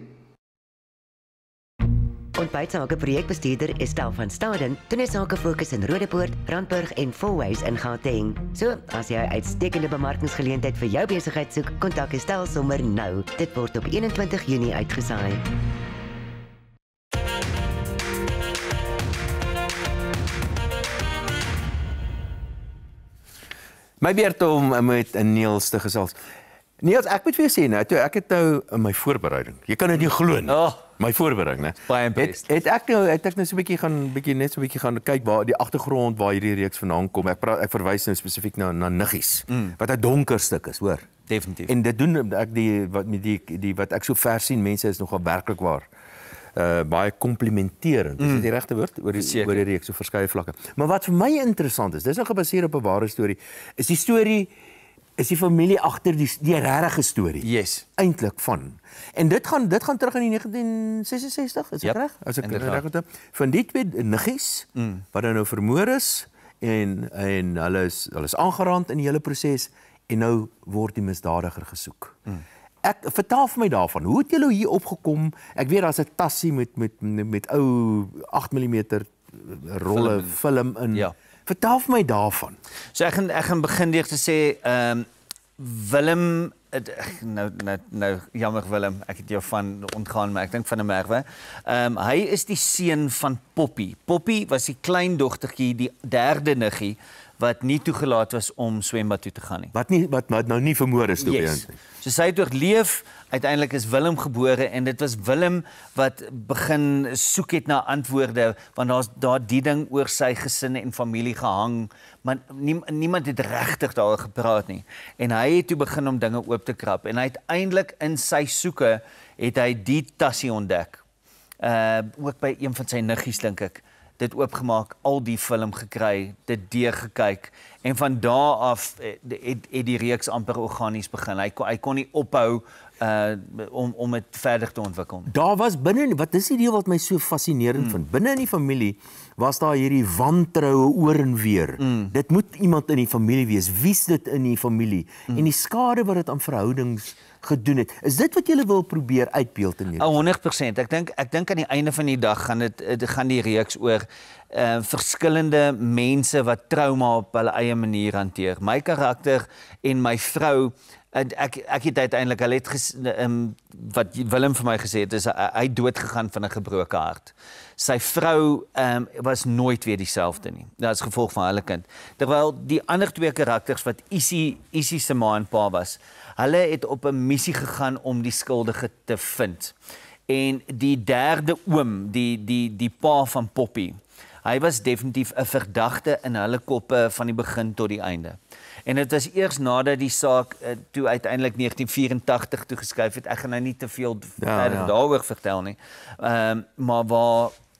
Ontbytsake projekbestuurder Estel van Staden doen hy sake fokus in Roodepoort, Randburg en Fourways in Gauteng. So, as jy 'n uitstekende bemarkingsgeleentheid vir jou besigheid soek, kontak Estel sommer nou. Dit word op 21 Junie uitgesaai. My beurt om met Niels te gesels. Niels, ek moet vir jou sê nou, ek het nou in my voorbereiding. Jy kan dit nie glo nie. My voorbereiding, né? Baie impressed. Het ek nou so 'n bietjie gaan kyk waar die agtergrond waar hierdie reeks vandaan kom. Ek verwys nou spesifiek na niggies, wat 'n donker stuk is, hoor. Definitief. En dit doen ek wat ek so ver sien, mense is nogal werklik waar. Baie komplimenterend. Is dit die regte woord oor die reeks op verskeie vlakke. Maar wat vir my interessant is, dis nou gebaseer op 'n ware storie, is die familie agter die regte storie. Yes. Eintlik van. En dit gaan terug in die 1966, is dit reg? As ek reg het. Van die twee niggies wat nou vermoor is en hulle is aangerand in die hele proses en nou word die misdadiger gesoek. Vertel vir my daarvan. Hoe het julle hier opgekom? Ek weet daar's 'n tassie met ou 8 mm rolle film in. Ja. Vertel vir my daarvan. So ek gaan begin deur te sê Willem nou jammer Willem, ek het jou van ontgaan, maar ek dink van 'n Merwe. Hy is die seun van Poppy. Poppy was die kleindogtertjie, die derde niggie wat nie toegelaat was om swembad toe te gaan nie. Wat nou nie vermoor is toe yes. So sy het oorleef, uiteindelik is Willem gebore en dit was Willem wat begin soek het na antwoorde, want daar's die ding oor sy gesin en familie gehang, maar niemand het regtig daaroor gepraat nie. En hy het toe begin om dinge oop te krap en uiteindelik in sy soeke het hy die tassie ontdek. Ook by een van sy niggies dink ek. Dit oopgemaak, al die film gekry, dit deurgekyk en van daar af het die reeks amper organies begin. Hy kon nie ophou om dit verder te ontwikkel. Daar was binne, wat is die deel wat my so fascinerend vind? Binne in die familie was daar hierdie wantroue oor en weer. Dit moet iemand in die familie wees. Wie's dit in die familie? En die skade wat dit aan verhoudings gedoen het. Is dit wat julle wil probeer uitbeeld in hierdie? 100%. Ek dink aan die einde van die dag gaan die reeks oor verskillende mense wat trauma op hulle eie manier hanteer. My karakter en my vrou, ek het uiteindelik, hulle het wat Willem vir my gesê het, is hy dood gegaan van 'n gebroke hart. Sy vrou was nooit weer dieselfde nie. Dit is gevolg van hulle kind. Terwyl die ander twee karakters wat Isie se ma en pa was, hulle het op 'n missie gegaan om die skuldige te vind. En die derde oom, die pa van Poppy, hy was definitief 'n verdagte in hulle koppe van die begin tot die einde. En dit was eers nadat die saak toe uiteindelik 1984 toegeskuif het. Ek gaan nou nie te veel verder daaroor vertel nie. Maar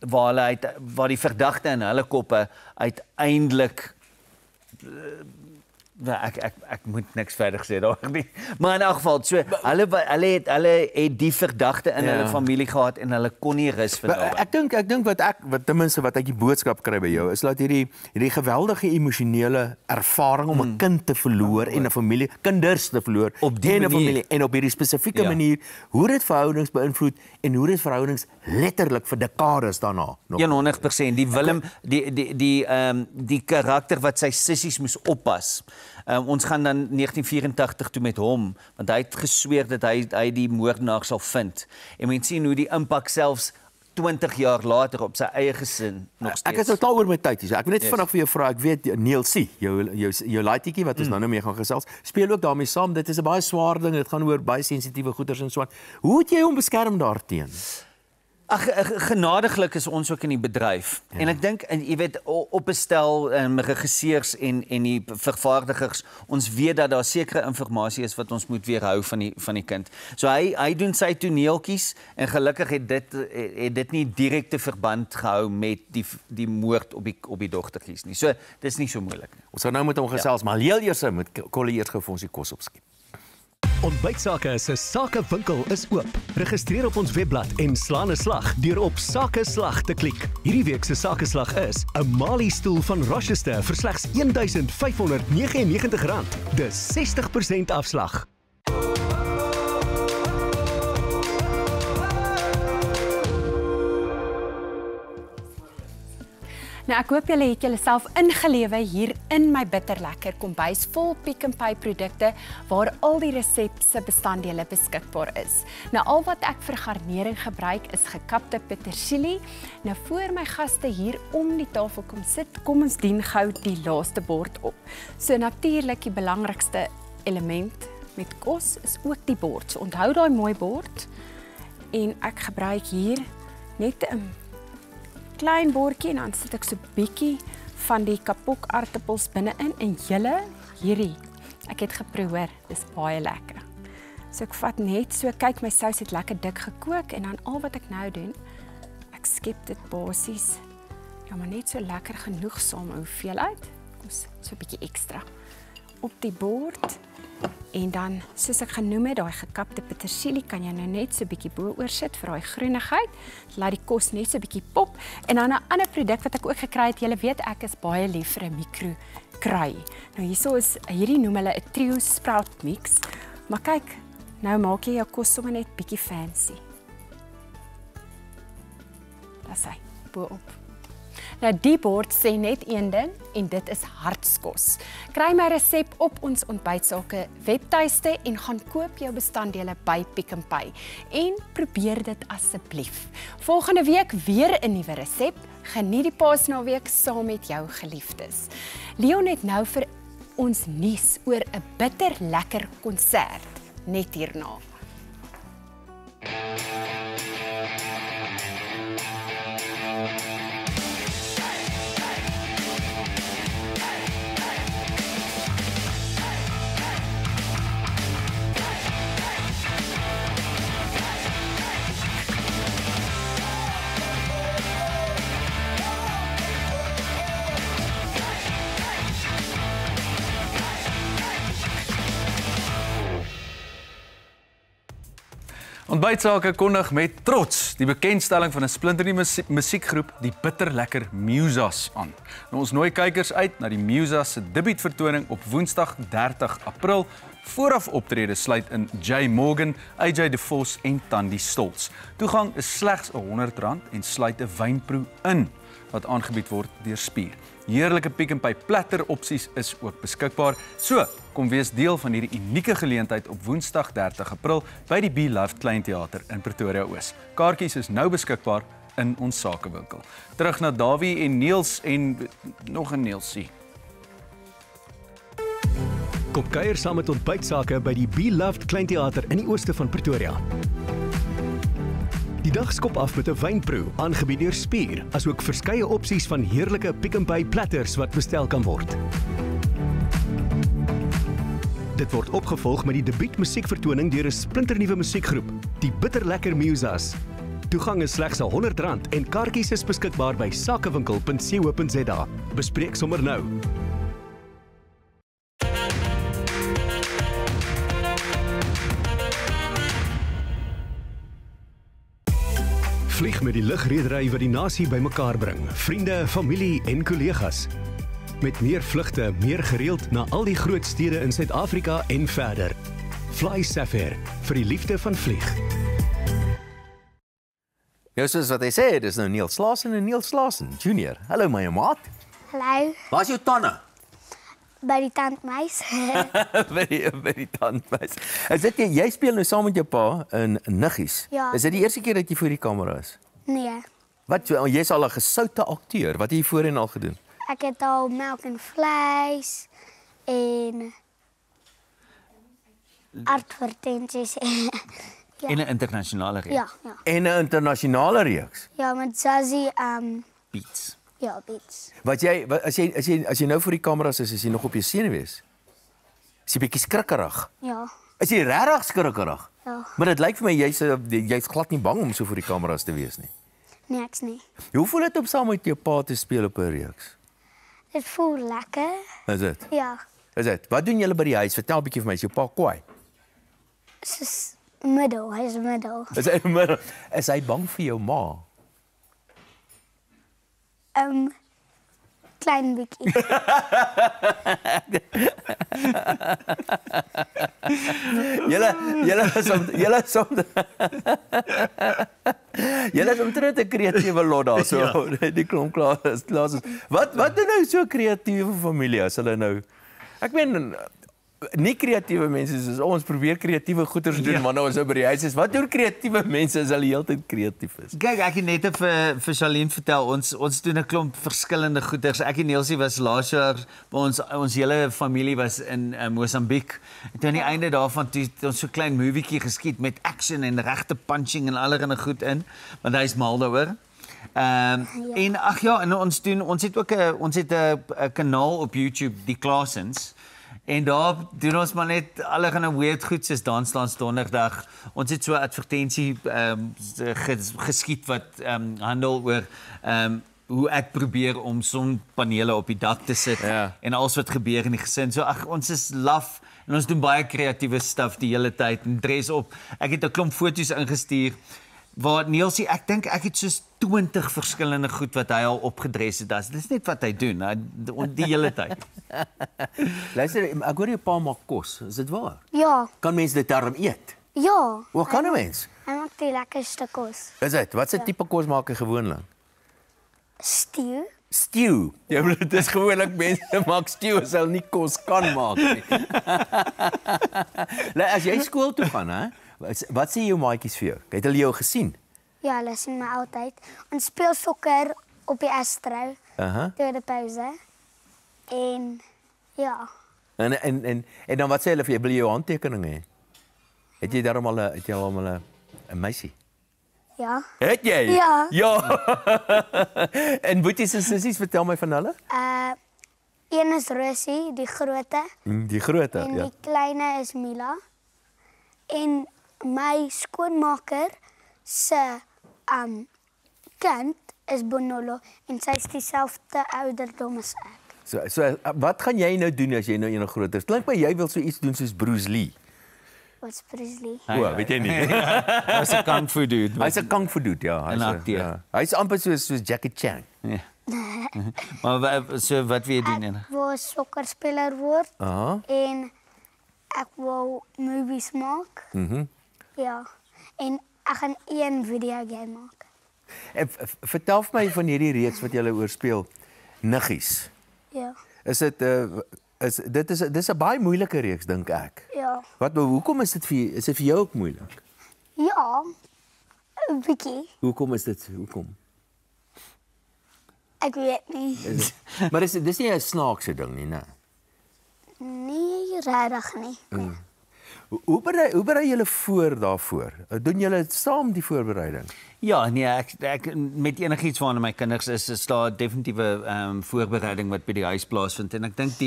waar die verdagte in hulle koppe uiteindelik ek moet niks verder sê daar nie. Maar in elk geval, so hulle het die verdagte in hulle familie gehad en hulle kon nie rus vind. Ek dink wat ten minste wat ek die boodskap kry by jou is dat hierdie geweldige emosionele ervaring om 'n kind te verloor en 'n familie, kinders te verloor op die familie en op hierdie spesifieke manier hoe dit verhoudings beïnvloed en hoe dit verhoudings letterlik vir dekades daarna nog. 100%. Die Willem, die karakter wat sy sissies moes oppas. Ons gaan dan 1984 toe met hom, want hy het gesweer dat hy die moordenaar sal vind. En mens sien hoe die impak selfs 20 jaar later op sy eie gesin nog steeds. Ek is totaal oor my tyd hier. Ek wil net vinnig vir jou vra, ek weet Neil C, jou laaitetjie wat ons nou mee gaan gesels, speel ook daarmee saam. Dit is 'n baie swaar ding, dit gaan oor baie sensitiewe goeders en so aan. Hoe het jy hom beskerm daarteen? Genadiglik is ons ook in die bedryf. Ja. En ek dink, jy weet, op 'n stel regisseurs en die vervaardigers, ons weet dat daar sekere inligting is wat ons moet weerhou van die kind. So hy doen sy toneeltjies en gelukkig het dit nie direkte verband gehou met die moord op die dogtertjies nie. So dis nie so moeilik nie. Ons gaan nou met hom gesels, maar heel eers moet Kolle eers gou vir ons die kos opskiep. Ontbytsake se sakewinkel is oop. Registreer op ons webblad en slaan 'n slag deur op Sakeslag te klik. Hierdie week se Sakeslag is 'n Mali stoel van Rochester vir slegs R1599. Dis 60% afslag. Nou ek hoop julle het julleself ingelewe hier in my bitterlekker kombuis vol Pick n Pay produkte waar al die resepse bestanddele beskikbaar is. Nou al wat ek vir garnering gebruik is gekapte petersilie. Nou voor my gaste hier om die tafel kom sit, kom ons dien gou die laaste bord op. So natuurlik die belangrikste element met kos is ook die bord. So onthou daai mooi bord. En ek gebruik hier net 'n klein bordjie en dan sit ek so bietjie van die kapok aartappels binne-in en julle hierdie. Ek het geproe, hoor, dis baie lekker. So ek vat net so, kyk my sous het lekker dik gekook en dan al wat ek nou doen, ek skep dit basies ja, maar net so lekker genoegsame hoeveelheid. Kom so 'n bietjie ekstra op die bord. En dan, soos ek genoem het, daai gekapte petersilie kan jy nou net so 'n bietjie bo-oor sit vir daai groenigheid. Laat die kos net so 'n bietjie pop. En dan 'n ander produk wat ek ook gekry het, julle weet ek is baie lief vir 'n mikro-krui. Nou hierso is, hierdie noem hulle 'n trio sprout mix. Maar kyk, nou maak jy jou kos sommer net bietjie fancy. Dis hy, bo-op. Nou die bord sê net een ding en dit is hartskos. Kry my resep op ons ontbytsake webtuiste en gaan koop jou bestanddele by Pick n Pay en probeer dit asseblief. Volgende week weer 'n nuwe resep. Geniet die Paasnaweek saam met jou geliefdes. Leon het nou vir ons nuus oor 'n bitter lekker konsert net hierna. Ontbytsake kondig met trots die bekendstelling van 'n splinternuwe musiekgroep, die bitterlekker Musas, aan. Nou, ons nooi kykers uit na die Musas se debuutvertoning op Woensdag 30 April. Vooraf optredes sluit in Jay Morgan, AJ De Vos en Tandy Stolz. Toegang is slegs R100 en sluit 'n wynproe in wat aangebied word deur Spier. Heerlike Pick n Pay platter opsies is ook beskikbaar. So, kom wees deel van hierdie unieke geleentheid op Woensdag 30 April by die Beloved Klein Theater in Pretoria Oos. Kaartjies is nou beskikbaar in ons sakewinkel. Terug na Davie en Niels en nog 'n Nielsie. Kom kuier saam met ontbytsake by die Beloved Klein Theater in die ooste van Pretoria. Die dag skop af met 'n wynproe, aangebied deur Spier, asook verskeie opsies van heerlike Pick n Pay platters wat bestel kan word. Dit word opgevolg met die debuutmusiekvertoning deur 'n splinternuwe musiekgroep, die bitterlekker Musas. Toegang is slegs R100 en kaartjies is beskikbaar by sakewinkel.co.za. Bespreek sommer nou. Vlieg met die lugredery wat die nasie bymekaar bring, vriende, familie en kollegas. Met meer vlugte, meer gereeld na al die groot stede in Suid-Afrika en verder. Fly Safair, vir die liefde van vlieg. Ja, soos wat hy sê, dis nou Niels Slaasen en Niels Slaasen Junior. Hallo my maat. Hallo. Waar is jou tande? By die tandmeis. by die tandmeis. Is dit jy speel nou saam met jou pa in Niggies? Ja. Is dit die eerste keer dat jy voor die kamera is? Nee. Wat jy's al 'n gesoute akteur. Wat het jy voorheen al gedoen? Ek het al melk en vleis en advertensies. Ja. En 'n internasionale reeks. Ja. En 'n internasionale reeks. Ja, met Zazie Beats. Ja, Beats. Wat jy as jy nou voor die kameras is jy nog op jou senuwees? Is jy bietjie skrikkerig? Ja. Is jy regtig skrikkerig? Ja. Maar dit lyk vir my jy's glad nie bang om so voor die kameras te wees nie. Nee, ek's nie. Hoe voel dit om saam met jou pa te speel op 'n reeks? Dit voel lekker. Is dit? Ja. Is dit? Wat doen julle by die huis? Vertel 'n bietjie vir my, is jou pa kwaai? Soos middel, hy is middel. Is hy bang vir jou ma? Klein bietjie. Julle is omtrent 'n kreatiewe lot daar so. Ja. Die klomp klaar is. Wat doen nou so kreatiewe familie as hulle nou? Ek meen nie kreatiewe mense soos ons probeer kreatiewe goeders doen wanneer ons by die huis is. Wat doen kreatiewe mense as hulle heeltyd kreatief is? Kyk, ek het net vir Charlene vertel, ons doen 'n klomp verskillende goeders. Ek en Neelsie was laas jaar by ons hele familie was in Mosambiek. En toe aan die einde daarvan toe ons so 'n klein movietjie geskiet met action en regte punching en allerlei goed in, want hy is mal daaroor. En ag ja, en ons het ook 'n kanaal op YouTube, die Klaasens. En daar doen ons maar net allerlei weird goed soos Dansdans Donderdag. Ons het so 'n advertensie geskiet wat handel oor hoe ek probeer om sonpanele op die dak te sit en alles wat gebeur in die gesin. So ag, ons is laf en ons doen baie kreatiewe stuff die hele tyd en dress op. Ek het 'n klomp foto's ingestuur waar Neelsie, ek dink ek het soos 20 verskillende goed wat hy al opgedres het. Dit is net wat hy doen, die hele tyd. Luister, ek hoor jou pa maak kos, is dit waar? Ja. Kan mense dit darm eet? Ja. Hoe kan 'n mens? Hy maak die lekkerste kos. Is dit? Wat se tipe kos maak hy gewoonlik? Stew. Stew. Ja, maar dit is gewoonlik mense maak stew as hulle nie kos kan maak nie. As jy skool toe gaan, hè? Wat sê jou maatjies vir jou? Het hulle jou gesien? Ja, hulle sien my altyd. Ons speel sokker op die Astro. Deur die pouse. En ja. En dan wat sê hulle vir jou? Wil jy jou handtekeninge hê? Het jy daarom al 'n meisie? Ja. Het jy? Ja. Ja. En boeties en sissies, vertel my van hulle. Een is Rosie, die groote. Die groote, en ja. die kleine is Mila. En my skoonmaker se kind is Bonolo en sy is dieselfde ouderdom as ek. So wat gaan jy nou doen as jy nou eendag groter is? Klink my jy wil so iets doen soos Bruce Lee. Wat's Bruce Lee? Weet jy nie. Hy's 'n kung fu dude. Hy's 'n kung fu dude, ja. Hy's amper soos Jackie Chan. Ja. Maar so wat wil jy doen? Ek wil 'n sokkerspeler word. En ek wil movies maak. Ja. En ek gaan een videogame maak. Vertel vir my van hierdie reeks wat jy oorspeel, Niggies. Ja. Is dit dis 'n baie moeilike reeks dink ek. Ja. Hoekom is dit vir jou ook moeilik? Ja. 'n bietjie. Hoekom is dit? Hoekom? Ek weet nie. Maar dis nie 'n snaakse ding nie, né? Nee, regtig nie. Hoe berei julle voor daarvoor? Doen julle saam die voorbereiding? Ja, nee, ek met enigiets waarna my kinders is daar definitiewe voorbereiding wat by die huis plaasvind en ek dink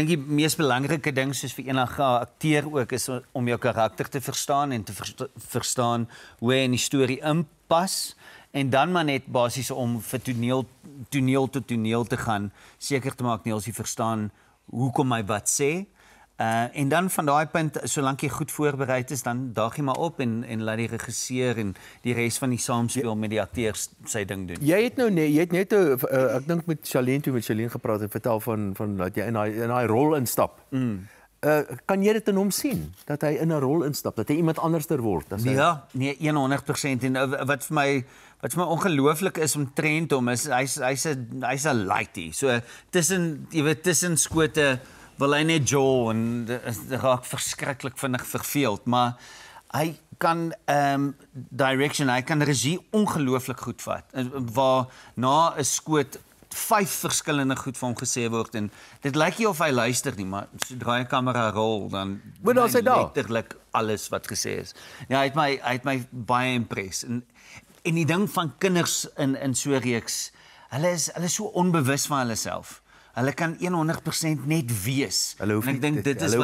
die mees belangrike ding soos vir enige akteur ook is om jou karakter te verstaan en te verstaan hoe hy in die storie inpas en dan maar net basies om vir toneel tot toneel te gaan, seker te maak Neelsie verstaan hoekom hy wat sê. En dan van daai punt, solank jy goed voorbereid is, dan daag jy maar op en laat die regisseur en die res van die saamspeel met die akteurs sy ding doen. Jy het net ek dink met Charlene gepraat en vertel van dat jy in daai rol instap. Kan jy dit in hom sien dat hy in 'n rol instap, dat hy iemand anderster word as hy? Ja, nee, 100% en wat vir my ongelooflik is omtrent hom is hy's 'n lightie. So tussen skote wil hy net jol en dit raak verskriklik vinnig verveeld, maar hy kan direction, hy kan regie ongelooflik goed vat. Waar na 'n skoot 5 verskillende goed vir hom gesê word en dit lyk nie of hy luister nie, maar sodra die kamera rol dan letterlik alles wat gesê is. Ja, hy het my baie impress en die ding van kinders in so 'n reeks, hulle is so onbewus van hulle self. Hulle kan 100% net wees. Hulle hoef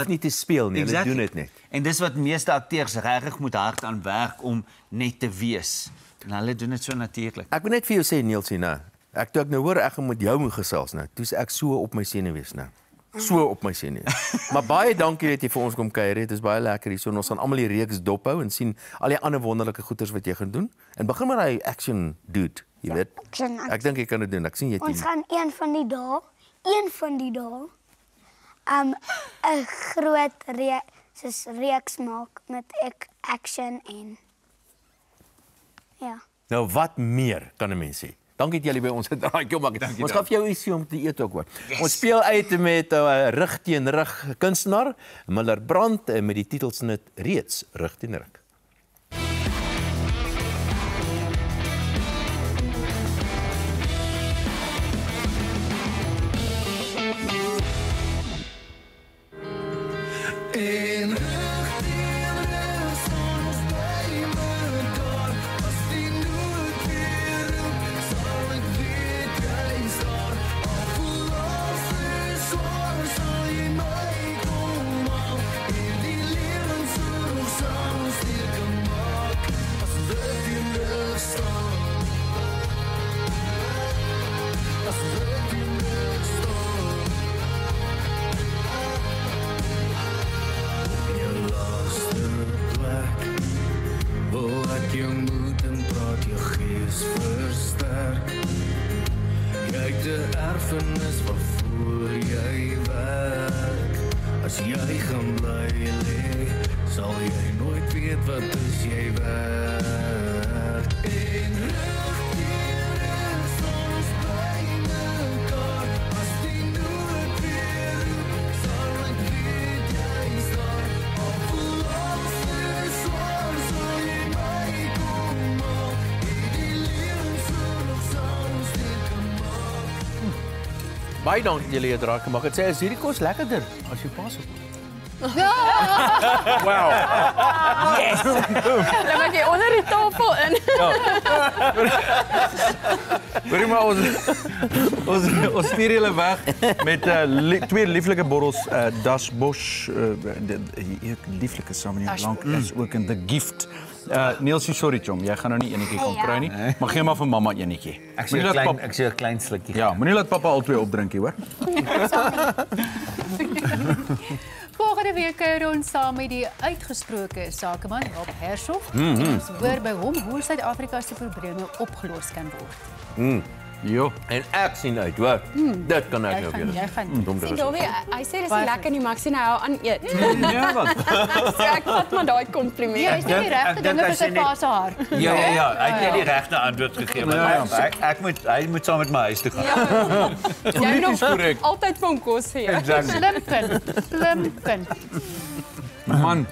nie te speel nie, hulle doen dit net. En dis wat meeste akteurs regtig moet hard aan werk om net te wees. En hulle doen dit so natuurlik. Ek moet net vir jou sê Neelsie nou. Toe ek nou hoor ek gaan met jou moet gesels nou. Toe's ek so op my senuwees nou. So op my senuwees. Maar baie dankie dat jy vir ons kom kuier. Dit is baie lekker hier. So ons gaan almal die reeks dophou en sien al die ander wonderlike goeders wat jy gaan doen. En begin met daai action dude, jy weet. Ek dink jy kan dit doen. Ek sien jy 10. Ons gaan een van die dae 'n groot reeks maak met action en ja. Nou wat meer kan 'n mens sê? Dankie dat julle by ons draaitjie maak. Ons gaan vir jou ietsie om te eet ook hoor. Ons speel uit met rug teen rug kunstenaar Miller Brand met die titelsnit reeds rug teen rug. Baie dankie dat julle het raak gemaak. Het sê as hierdie kos lekkerder as jou pa se kos. Wow. Yes. Dan maak jy onder die tafel in. Hoorie maar ons stuur julle weg met twee lieflike borrels Das Bosch lieflike saam in lank is ook in The Gift. Nielsie, sorry chom, jy gaan nou nie enetjie kan kry nie. Maar gee maar vir mamma enetjie. Ek sê 'n klein slukkie. Ja, moenie laat pappa al twee opdrinkie, hoor. Volgende week kuier ons saam met die uitgesproke sakeman Rob Hershoff. Ons hoor by hom hoe Suid-Afrika se probleme opgelos kan word. Jo, en ek sien uit, hoor. Dit kan ek nou weer. Jy gaan. Sien Dobie, hy sê dis nie lekker nie, maar ek sien hy hou aan eet. Ja, wat? So ek vat maar daai kompliment. Jy is nie die regte dinge vir sy pa se haar. Ja, hy het nie die regte antwoord gegee nie. Hy moet saam met my huis toe gaan. Jy nog altyd van kos gee. Slim kind. Man,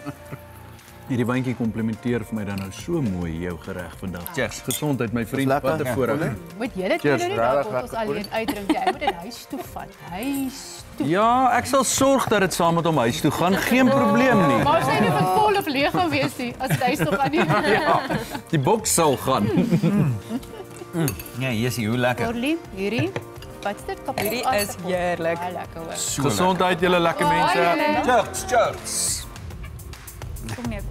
hierdie wyntjie komplimenteer vir my dan nou so mooi jou gereg vandag. Cheers. Gesondheid my vriend, wat 'n voorreg. Moet jy dit nou nie dalk ons alleen uitdrink. Jy moet dit huis toe vat. Huis toe. Ja, ek sal sorg dat dit saam met hom huis toe gaan. Geen probleem nie. Maar sê nie wat vol of leeg gaan wees nie as dit huis toe gaan nie. Ja, die boks sal gaan. Ja, hier is hoe lekker. Orlie, hierdie. Wat is dit? Hierdie is heerlik. Lekker hoor. Gesondheid julle lekker mense. Cheers. Kom net.